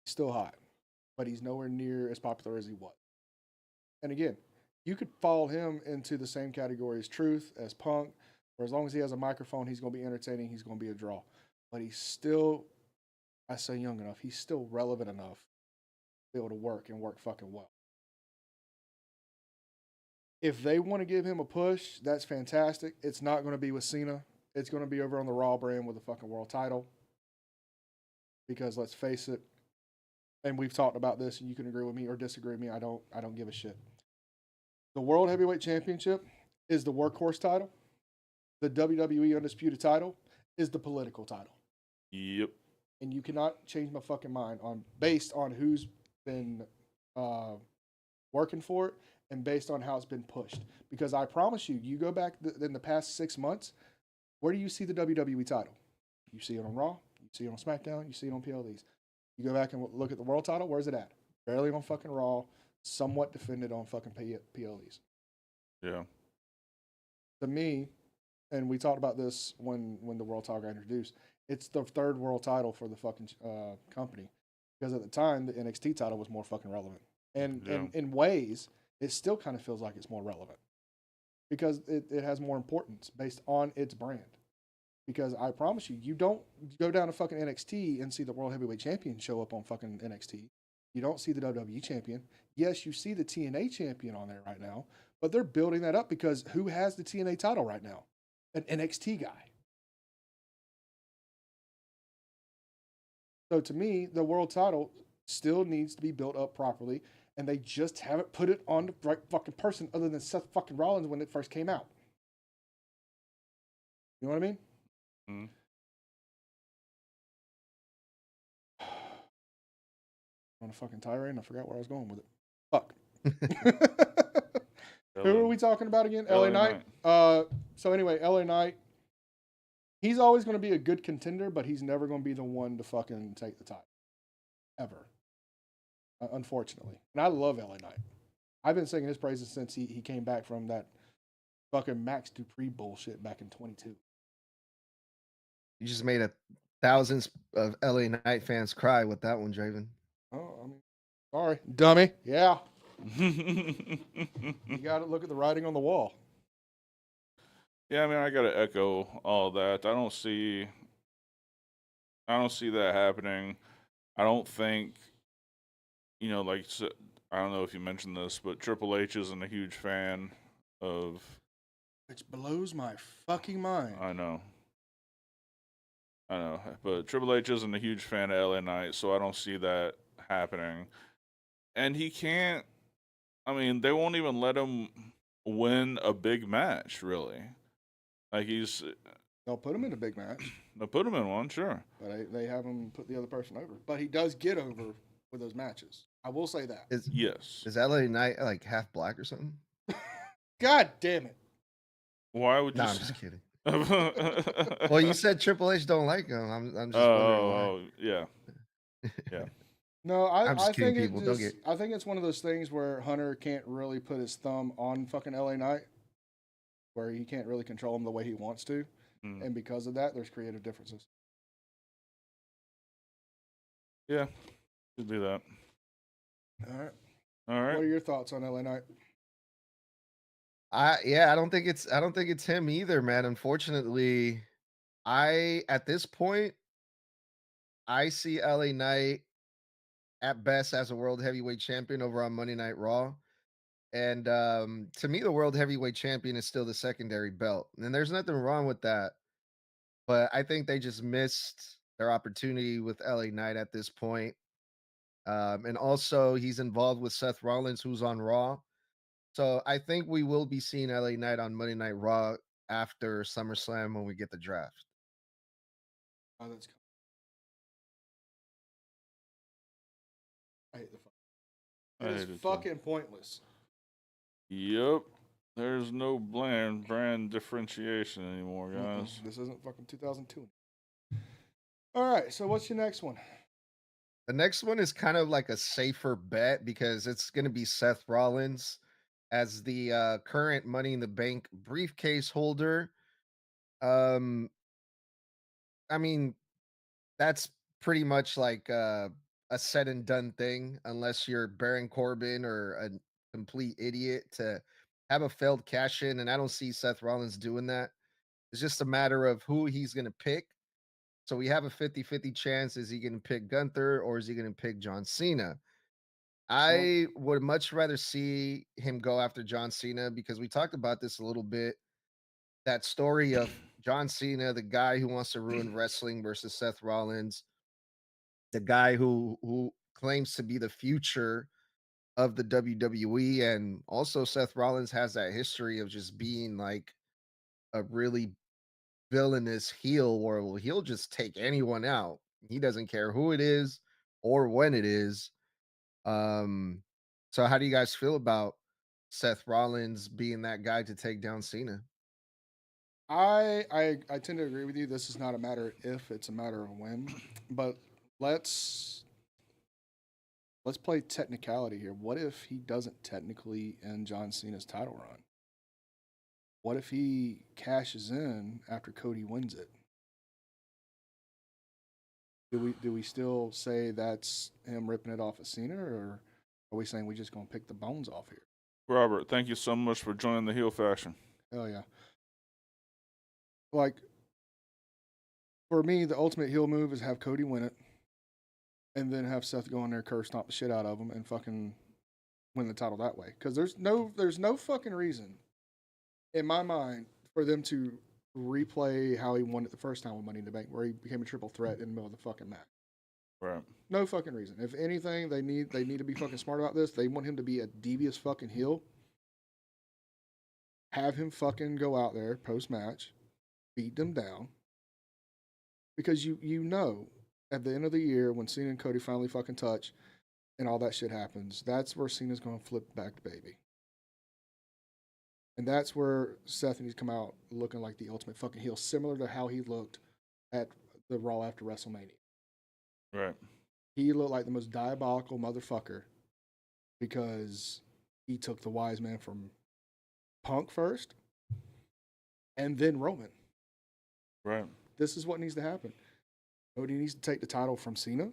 he's still hot, but he's nowhere near as popular as he was. And again, you could fall him into the same category as Truth, as Punk, or as long as he has a microphone, he's going to be entertaining, he's going to be a draw. But he's still, I say young enough, he's still relevant enough to be able to work and work fucking well. If they want to give him a push, that's fantastic. It's not going to be with Cena. It's going to be over on the Raw brand with a fucking world title. Because let's face it, and we've talked about this, and you can agree with me or disagree with me. I don't give a shit. The World Heavyweight Championship is the workhorse title. The WWE Undisputed title is the political title. Yep. And you cannot change my fucking mind on based on who's been working for it and based on how it's been pushed. Because I promise you, you go back in the past 6 months, where do you see the WWE title? You see it on Raw, you see it on SmackDown, you see it on PLEs. You go back and look at the world title, where's it at? Barely on fucking Raw, somewhat defended on fucking PLEs. Yeah. To me, and we talked about this when the world title got introduced, it's the third world title for the fucking company. Because at the time, the NXT title was more fucking relevant. And in ways, it still kind of feels like it's more relevant. Because it has more importance based on its brand. Because I promise you, you don't go down to fucking NXT and see the World Heavyweight Champion show up on fucking NXT. You don't see the WWE Champion. Yes, you see the TNA Champion on there right now, but they're building that up because who has the TNA title right now? An NXT guy. So to me, the world title still needs to be built up properly, and they just haven't put it on the right fucking person other than Seth fucking Rollins when it first came out. You know what I mean? Mm-hmm. On a fucking tirade, and I forgot where I was going with it. Fuck. Who are we talking about again? LA Knight. So anyway, LA Knight. He's always going to be a good contender, but he's never going to be the one to fucking take the title. Ever. Unfortunately. And I love LA Knight. I've been singing his praises since he came back from that fucking Max Dupree bullshit back in 22. You just made thousands of LA Knight fans cry with that one, Draven. Oh, I mean, sorry. Dummy. Yeah. You got to look at the writing on the wall. Yeah, I mean, I gotta echo all that. I don't see that happening. I don't think, like I don't know if you mentioned this, but Triple H isn't a huge fan of. Which blows my fucking mind. I know, but Triple H isn't a huge fan of LA Knight, so I don't see that happening. And he can't. I mean, they won't even let him win a big match, really. Like They'll put him in a big match. They'll put him in one, sure. But they have him put the other person over. But he does get over with those matches. I will say that. Yes. Is LA Knight like half black or something? God damn it. Why would you? No, I'm just kidding. Well, you said Triple H don't like him. I'm just wondering why. Yeah. Yeah. No, I just think kidding, people. I think it's one of those things where Hunter can't really put his thumb on fucking LA Knight, where he can't really control him the way he wants to, and because of that, there's creative differences. Yeah, could be that. All right. All right. What are your thoughts on LA Knight? I don't think it's him either, man. Unfortunately, at this point, I see LA Knight at best as a world heavyweight champion over on Monday Night Raw. And to me, the world heavyweight champion is still the secondary belt. And there's nothing wrong with that. But I think they just missed their opportunity with LA Knight at this point. And also, he's involved with Seth Rollins, who's on Raw. So I think we will be seeing LA Knight on Monday Night Raw after SummerSlam when we get the draft. Oh, that's. I hate the fuck. I It hate is it too. fucking pointless. Yep. There's no brand differentiation anymore, guys. This isn't fucking 2002. All right, so what's your next one? The next one is kind of like a safer bet because it's going to be Seth Rollins as the current Money in the Bank briefcase holder. I mean, that's pretty much like a said and done thing, unless you're Baron Corbin or a complete idiot to have a failed cash in. And I don't see Seth Rollins doing that. It's just a matter of who he's going to pick. So we have a 50-50 chance. Is he going to pick Gunther or is he going to pick John Cena? I would much rather see him go after John Cena because we talked about this a little bit. That story of John Cena, the guy who wants to ruin wrestling versus Seth Rollins, the guy who claims to be the future of the WWE, and also Seth Rollins has that history of just being like a really villainous heel where he'll just take anyone out. He doesn't care who it is or when it is. So how do you guys feel about Seth Rollins being that guy to take down Cena? I tend to agree with you. This is not a matter of if, it's a matter of when. But let's play technicality here. What if he doesn't technically end John Cena's title run? What if he cashes in after Cody wins it? Do we still say that's him ripping it off of Cena, or are we saying we just gonna pick the bones off here? Robert, thank you so much for joining the heel faction. Hell yeah. Like, for me, the ultimate heel move is have Cody win it, and then have Seth go in there, curse stomp the shit out of him, and fucking win the title that way. Because there's no fucking reason, in my mind, for them to replay how he won it the first time with Money in the Bank, where he became a triple threat in the middle of the fucking match. Right. No fucking reason. If anything, they need to be fucking smart about this. They want him to be a devious fucking heel. Have him fucking go out there post match, beat them down. Because you know, at the end of the year, when Cena and Cody finally fucking touch and all that shit happens, that's where Cena's going to flip back to baby. And that's where Seth needs to come out looking like the ultimate fucking heel, similar to how he looked at the Raw after WrestleMania. Right. He looked like the most diabolical motherfucker because he took the wise man from Punk first and then Roman. Right. This is what needs to happen. Cody needs to take the title from Cena,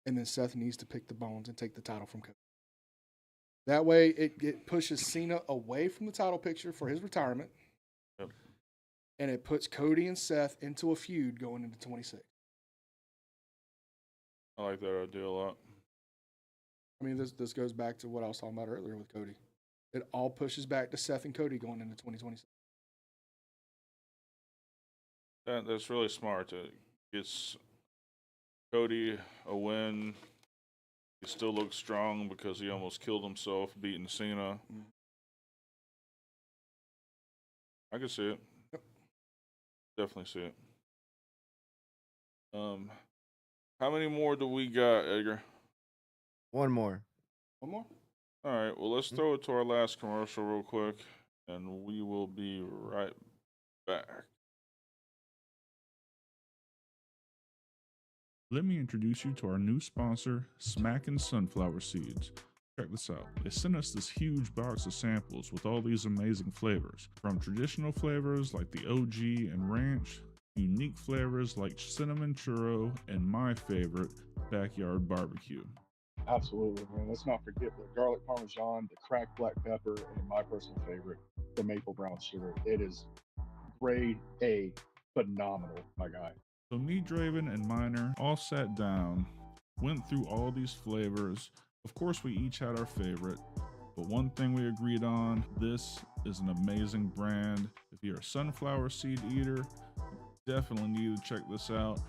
and then Seth needs to pick the bones and take the title from Cody. That way, it pushes Cena away from the title picture for his retirement, Yep. and it puts Cody and Seth into a feud going into 26. I like that idea a lot. I mean, this goes back to what I was talking about earlier with Cody. It all pushes back to Seth and Cody going into 2026. That's really smart. It gets Cody a win. He still looks strong because he almost killed himself beating Cena. Mm. I can see it. Yep. Definitely see it. How many more do we got, Edgar? One more. One more? All right, well, let's throw it to our last commercial real quick, and we will be right back. Let me introduce you to our new sponsor, Smackin' Sunflower Seeds. Check this out. They sent us this huge box of samples with all these amazing flavors. From traditional flavors like the OG and ranch, unique flavors like cinnamon churro, and my favorite, backyard barbecue. Absolutely, man. Let's not forget the garlic parmesan, the cracked black pepper, and my personal favorite, the maple brown sugar. It is grade A, phenomenal, my guy. So me, Draven, and Miner all sat down, went through all these flavors. Of course, we each had our favorite, but one thing we agreed on, this is an amazing brand. If you're a sunflower seed eater, you definitely need to check this out.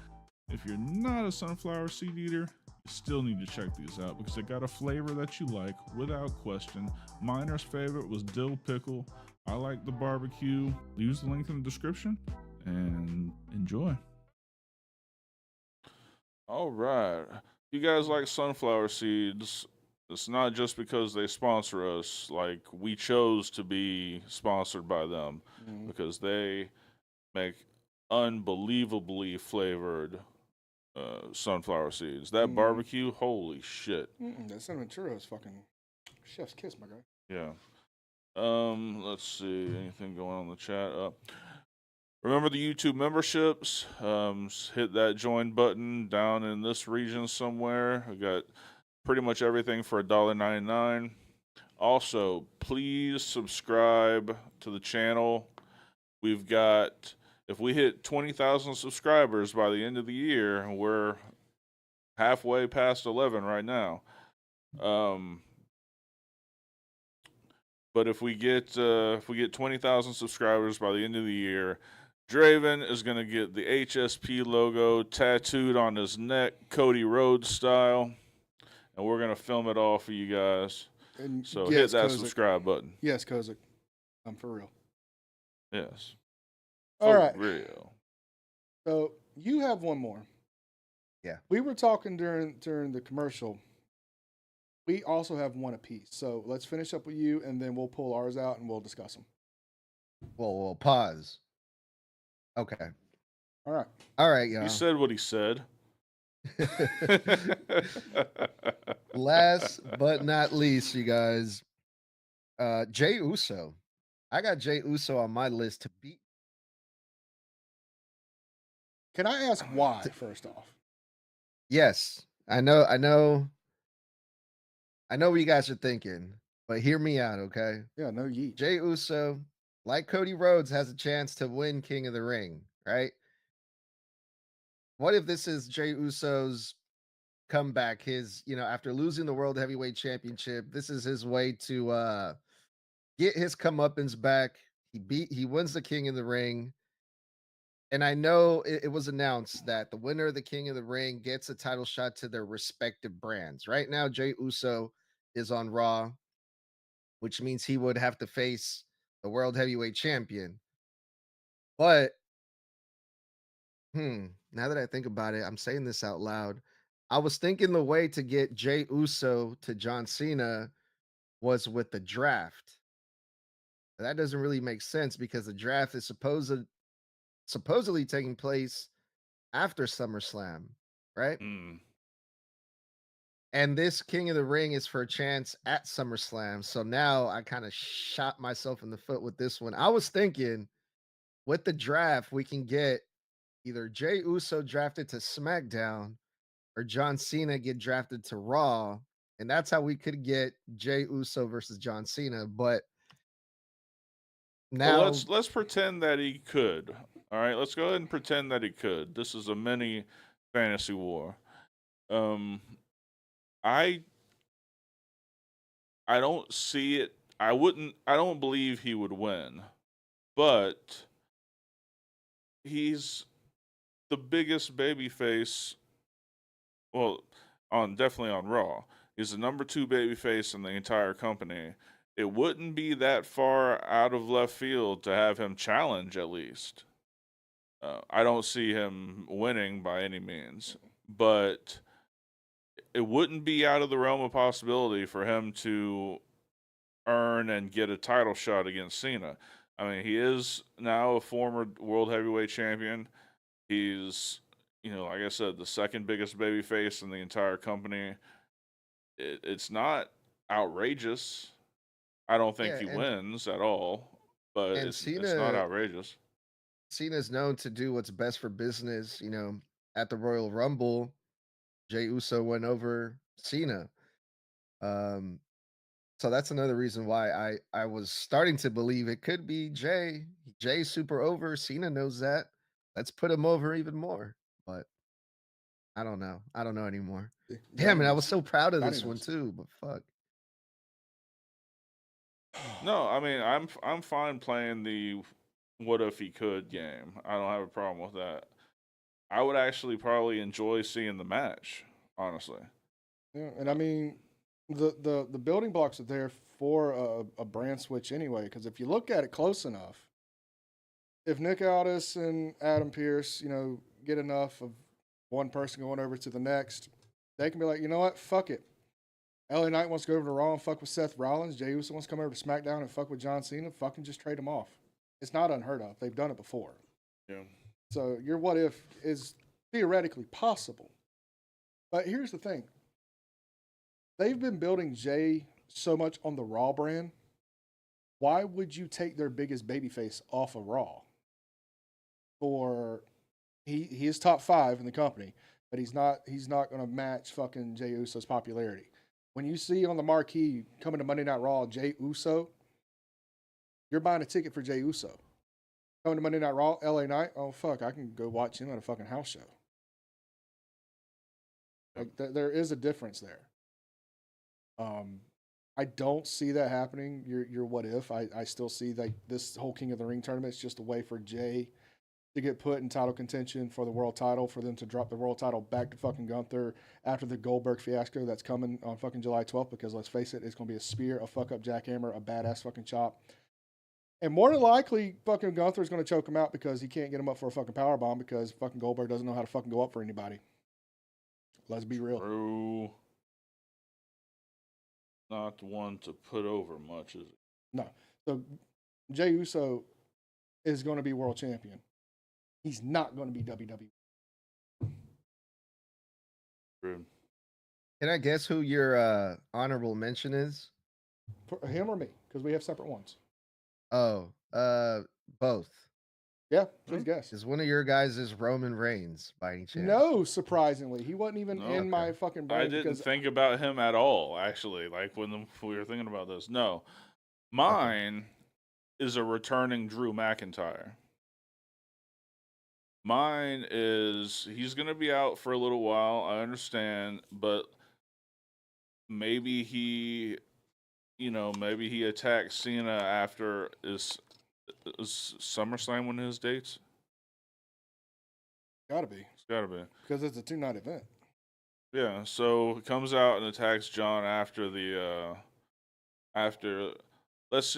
If you're not a sunflower seed eater, you you still need to check these out because they got a flavor that you like without question. Miner's favorite was dill pickle. I like the barbecue. Use the link in the description and enjoy. All right. You guys like sunflower seeds? It's not just because they sponsor us. Like, we chose to be sponsored by them because they make unbelievably flavored sunflower seeds. That barbecue, holy shit. That cinnamon churro is fucking chef's kiss, my guy. Yeah. Let's see. Anything going on in the chat? Remember the YouTube memberships? Hit that join button down in this region somewhere. I got pretty much everything for $1.99. Also, please subscribe to the channel. We've got, if we hit 20,000 subscribers by the end of the year, we're halfway past 11 right now. But if we get 20,000 subscribers by the end of the year, Draven is gonna get the HSP logo tattooed on his neck, Cody Rhodes style, and we're gonna film it all for you guys. And So yes, hit that Kozik. subscribe button. Yes, Kozik. I'm for real. Yes. All For right. real. So you have one more. Yeah. We were talking during the commercial. We also have one apiece. So let's finish up with you, and then we'll pull ours out and we'll discuss them. Well, pause. Okay. All right. All right, y'all. He said what he said. Last but not least, you guys, Jey Uso. I got Jey Uso on my list to beat. Can I ask why first off? Yes, I know what you guys are thinking, but hear me out, okay? Yeah, no yeet. Jey Uso, like Cody Rhodes, has a chance to win King of the Ring, right? What if this is Jey Uso's comeback? His, after losing the World Heavyweight Championship, this is his way to get his comeuppance back. He wins the King of the Ring. And I know it was announced that the winner of the King of the Ring gets a title shot to their respective brands. Right now, Jey Uso is on Raw, which means he would have to face the World Heavyweight Champion. But, now that I think about it, I'm saying this out loud. I was thinking the way to get Jey Uso to John Cena was with the draft. That doesn't really make sense because the draft is supposedly taking place after SummerSlam, right? And this King of the Ring is for a chance at SummerSlam. So now I kind of shot myself in the foot with this one. I was thinking with the draft, we can get either Jey Uso drafted to SmackDown or John Cena get drafted to Raw. And that's how we could get Jey Uso versus John Cena. But now well, let's pretend that he could. All right, let's go ahead and pretend that he could. This is a mini fantasy war. I don't see it. I don't believe he would win. But he's the biggest babyface. Well, definitely on Raw. He's the number 2 babyface in the entire company. It wouldn't be that far out of left field to have him challenge at least. I don't see him winning by any means, but it wouldn't be out of the realm of possibility for him to earn and get a title shot against Cena. I mean, he is now a former World Heavyweight Champion. He's, like I said, the second biggest babyface in the entire company. It's not outrageous. I don't think he wins at all, but it's not outrageous. Cena's known to do what's best for business. At the Royal Rumble, Jey Uso went over Cena. So that's another reason why I was starting to believe it could be Jey. Jey's super over. Cena knows that. Let's put him over even more. But I don't know. I don't know anymore. Damn it! I was so proud of this one too. But fuck. No, I mean I'm fine playing the what if he could game. I don't have a problem with that. I would actually probably enjoy seeing the match, honestly. Yeah, and I mean, the building blocks are there for a brand switch anyway. Because if you look at it close enough, if Nick Aldis and Adam Pearce, get enough of one person going over to the next, they can be like, you know what, fuck it. LA Knight wants to go over to Raw and fuck with Seth Rollins. Jey Uso wants to come over to SmackDown and fuck with John Cena. Fucking just trade them off. It's not unheard of. They've done it before. Yeah. So your what if is theoretically possible. But here's the thing. They've been building Jey so much on the Raw brand. Why would you take their biggest babyface off of Raw? He is top 5 in the company, but he's not going to match fucking Jey Uso's popularity. When you see on the marquee coming to Monday Night Raw, Jey Uso, you're buying a ticket for Jey Uso. Coming to Monday Night Raw, LA Knight, oh fuck, I can go watch him at a fucking house show. Like there is a difference there. I don't see that happening. Your what if? I still see like this whole King of the Ring tournament is just a way for Jey to get put in title contention for the world title, for them to drop the world title back to fucking Gunther after the Goldberg fiasco that's coming on fucking July 12th, because let's face it, it's going to be a spear, a fuck up jackhammer, a badass fucking chop. And more than likely, fucking Gunther's going to choke him out because he can't get him up for a fucking powerbomb because fucking Goldberg doesn't know how to fucking go up for anybody. Let's be real. True. Not one to put over much, is it? No. So Jey Uso is going to be world champion. He's not going to be WWE. True. Can I guess who your honorable mention is? For him or me? Because we have separate ones. Oh, both. Yeah, please guess. Is one of your guys is Roman Reigns by any chance? No, surprisingly. He wasn't even No. in my fucking brain. I didn't think about him at all, actually, like when we were thinking about this. No. Mine is a returning Drew McIntyre. Mine is, he's going to be out for a little while, I understand, but maybe he attacks Cena after is SummerSlam one of his dates? Gotta be. It's gotta be. Because it's a 2-night event. Yeah, so he comes out and attacks John after let's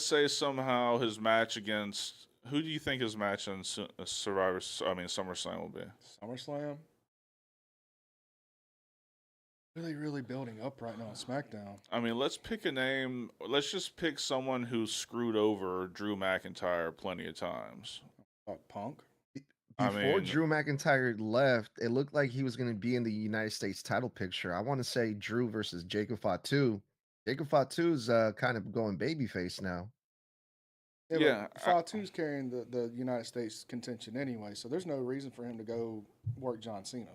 say somehow his match against, who do you think his match in SummerSlam will be? SummerSlam? Really, really building up right now on SmackDown. I mean, let's pick a name. Let's just pick someone who screwed over Drew McIntyre plenty of times. Punk? Before Drew McIntyre left, it looked like he was going to be in the United States title picture. I want to say Drew versus Jacob Fatu. Jacob Fatu's kind of going babyface now. Yeah, Fatu's carrying the United States contention anyway, so there's no reason for him to go work John Cena.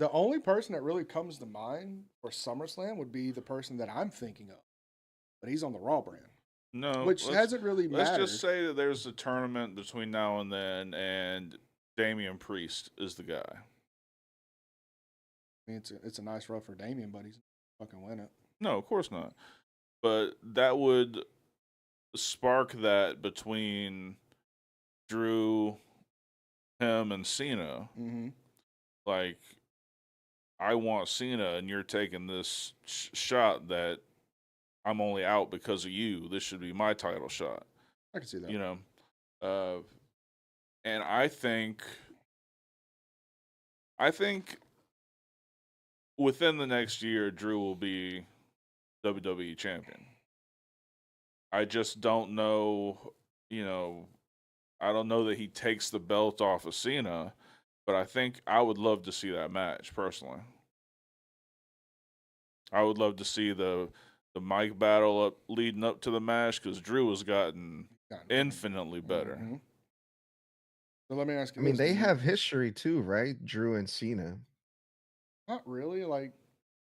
The only person that really comes to mind for SummerSlam would be the person that I'm thinking of, but he's on the Raw brand. No, which hasn't really mattered. Let's just say that there's a tournament between now and then, and Damian Priest is the guy. I mean, it's a nice rub for Damian, but he's not fucking win it. No, of course not. But that would spark that between Drew, him, and Cena. Mm-hmm. Like, I want Cena, and you're taking this shot that I'm only out because of you. This should be my title shot. I can see that. You know, and I think within the next year, Drew will be WWE champion. I just don't know. You know, I don't know that he takes the belt off of Cena, but I think I would love to see that match personally. I would love to see the mic battle leading up to the match, because Drew has gotten infinitely better. Mm-hmm. So let me ask you. I mean, they have history too, right? Drew and Cena. Not really. Like,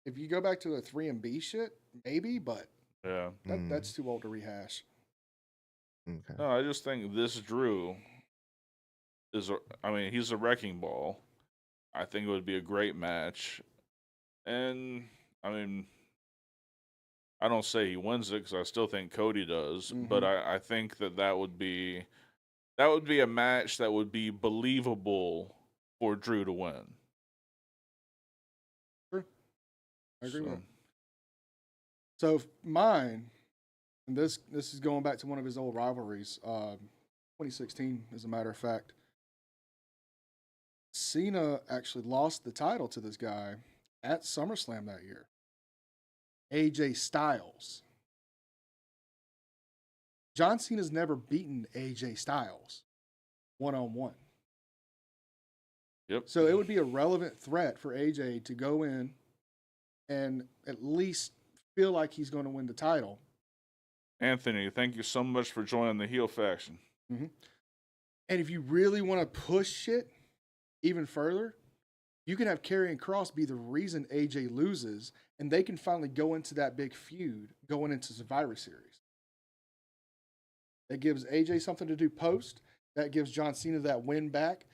if you go back to the 3B shit, maybe, but yeah, that's too old to rehash. Okay. No, I just think this Drew is. He's a wrecking ball. I think it would be a great match, and I mean, I don't say he wins it because I still think Cody does, but I think that would be That would be a match that would be believable for Drew to win. True. I agree with So, that. So mine, and this is going back to one of his old rivalries, 2016, as a matter of fact. Cena actually lost the title to this guy at SummerSlam that year. AJ Styles. John Cena's never beaten AJ Styles one-on-one. Yep. So it would be a relevant threat for AJ to go in and at least feel like he's going to win the title. Anthony, thank you so much for joining the heel faction. Mm-hmm. And if you really want to push shit even further, you can have Karrion Kross be the reason AJ loses, and they can finally go into that big feud going into Survivor Series. That gives AJ something to do post. That gives John Cena that win back.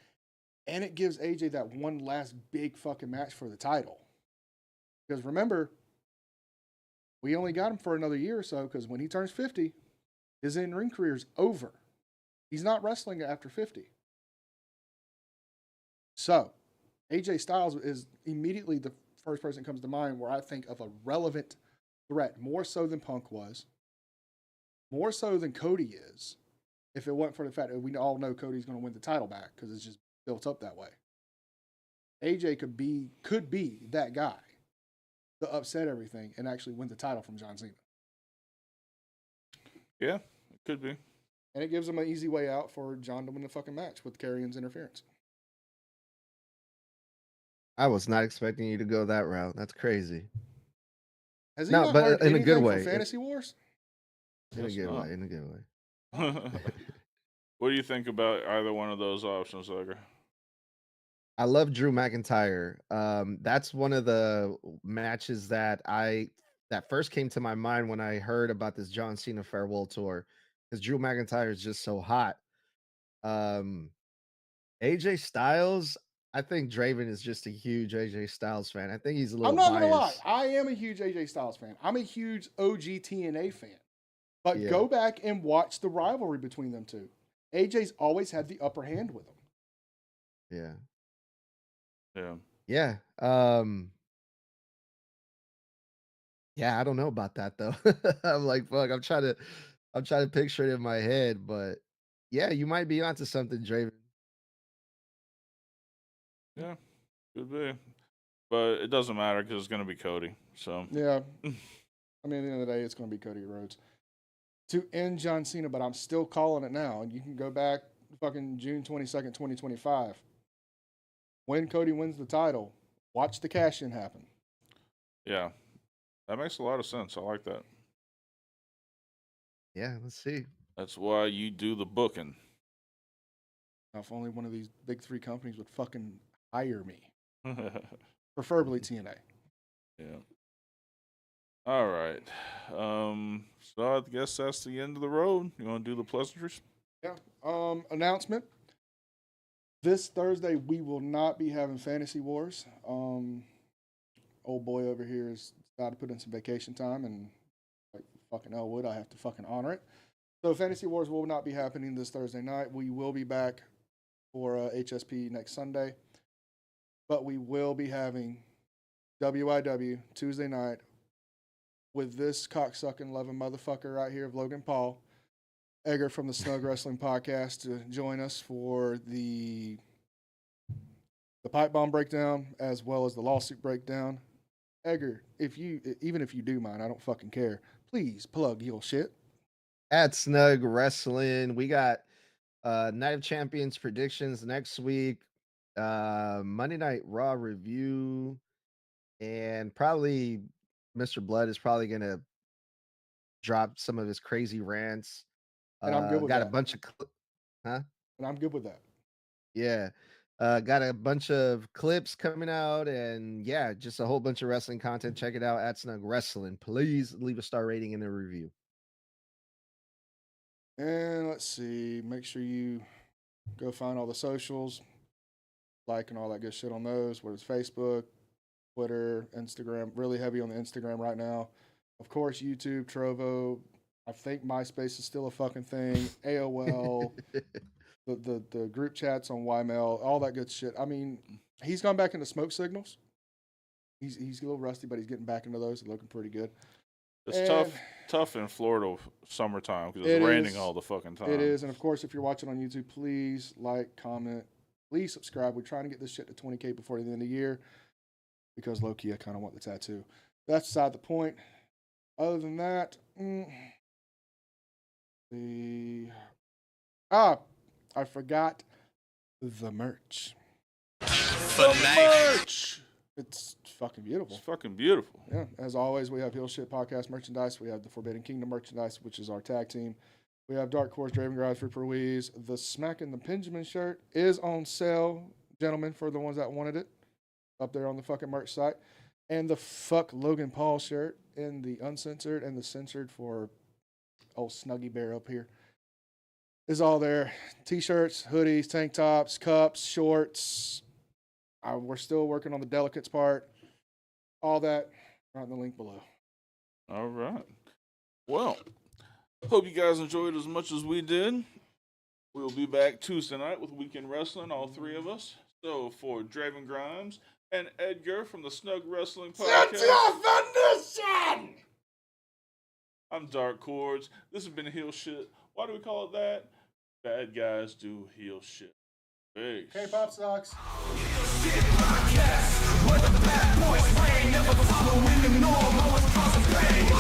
And it gives AJ that one last big fucking match for the title. Because remember, we only got him for another year or so, because when he turns 50, his in-ring career is over. He's not wrestling after 50. So, AJ Styles is immediately the first person that comes to mind where I think of a relevant threat, more so than Punk was, more so than Cody is, if it wasn't for the fact that we all know Cody's going to win the title back because it's just built up that way. AJ could be that guy to upset everything and actually win the title from John Cena. Yeah, it could be. And it gives him an easy way out for John to win the fucking match with Karrion's interference. I was not expecting you to go that route. That's crazy. Has he No, not but heard in a good anything way. from Fantasy Wars? In a Guess good not. way. In a good way. What do you think about either one of those options, Edgar? I love Drew McIntyre. That's one of the matches that first came to my mind when I heard about this John Cena farewell tour, because Drew McIntyre is just so hot. AJ Styles, I think Draven is just a huge AJ Styles fan. I think he's a little I'm not going to lie. biased. I am a huge AJ Styles fan. I'm a huge OG TNA fan. But Yeah. go back and watch the rivalry between them two. AJ's always had the upper hand with him. Yeah. Yeah. Yeah. Yeah, I don't know about that though. I'm like, fuck, I'm trying to picture it in my head, but yeah, you might be onto something, Draven. Yeah, could be. But it doesn't matter because it's going to be Cody. So, Yeah. I mean, at the end of the day, it's going to be Cody Rhodes to end John Cena, but I'm still calling it now. And you can go back fucking June 22nd, 2025. When Cody wins the title, watch the cash-in happen. yeah, that makes a lot of sense. I like that. Yeah, let's see. That's why you do the booking. Now, if only one of these big three companies would fucking hire me, preferably TNA. Yeah. All right. So I guess that's the end of the road. You want to do the pleasantries? Yeah. Announcement. This Thursday, we will not be having Fantasy Wars. Old boy over here is about to put in some vacation time, and like fucking Elwood, I have to fucking honor it. So Fantasy Wars will not be happening this Thursday night. We will be back for HSP next Sunday, but we will be having WIW Tuesday night with this cocksucking loving motherfucker right here of Logan Paul, Edgar from the Snug Wrestling Podcast, to join us for the pipe bomb breakdown as well as the lawsuit breakdown. Edgar, even if you do mind, I don't fucking care. Please plug your shit. At Snug Wrestling, we got Night of Champions predictions next week, Monday Night Raw review, and probably Mr. Blood is probably gonna drop some of his crazy rants. And I'm good with got that. a bunch of And I'm good with that. yeah. Got a bunch of clips coming out, and yeah, just a whole bunch of wrestling content. Check it out at Snug Wrestling. Please leave a star rating in the review. And let's see, make sure you go find all the socials, like and all that good shit on those, whether it's Facebook, Twitter, Instagram. Really heavy on the Instagram right now. Of course, YouTube, Trovo. I think MySpace is still a fucking thing. AOL. the group chats on YML, all that good shit. I mean, he's gone back into smoke signals. He's a little rusty, but he's getting back into those. Looking pretty good. It's tough in Florida summertime because it's raining all the fucking time. It is, and of course, if you're watching on YouTube, please like, comment, please subscribe. We're trying to get this shit to 20K before the end of the year because low-key, I kind of want the tattoo. That's beside the point. Other than that, I forgot the merch. Merch! It's fucking beautiful. It's fucking beautiful. Yeah, as always, we have Hill Shit Podcast merchandise. We have the Forbidden Kingdom merchandise, which is our tag team. We have Dark Horse, Draven Grimes, Reaper Ruiz. The Smacking the Benjamin shirt is on sale, gentlemen, for the ones that wanted it, up there on the fucking merch site. And the Fuck Logan Paul shirt in the uncensored and the censored for old Snuggy Bear up here is all there. T-shirts, hoodies, tank tops, cups, shorts. We're still working on the delicates part. All that right in the link below. All right. Well, hope you guys enjoyed as much as we did. We'll be back Tuesday night with Weekend Wrestling, all three of us. So for Draven Grimes and Edgar from the Snug Wrestling Podcast. I'm Dark Cordz. This has been Heel Shit. Why do we call it that? Bad guys do heel shit. Peace. K-pop sucks. Where the bad boys reign, never following the norm, always causing pain.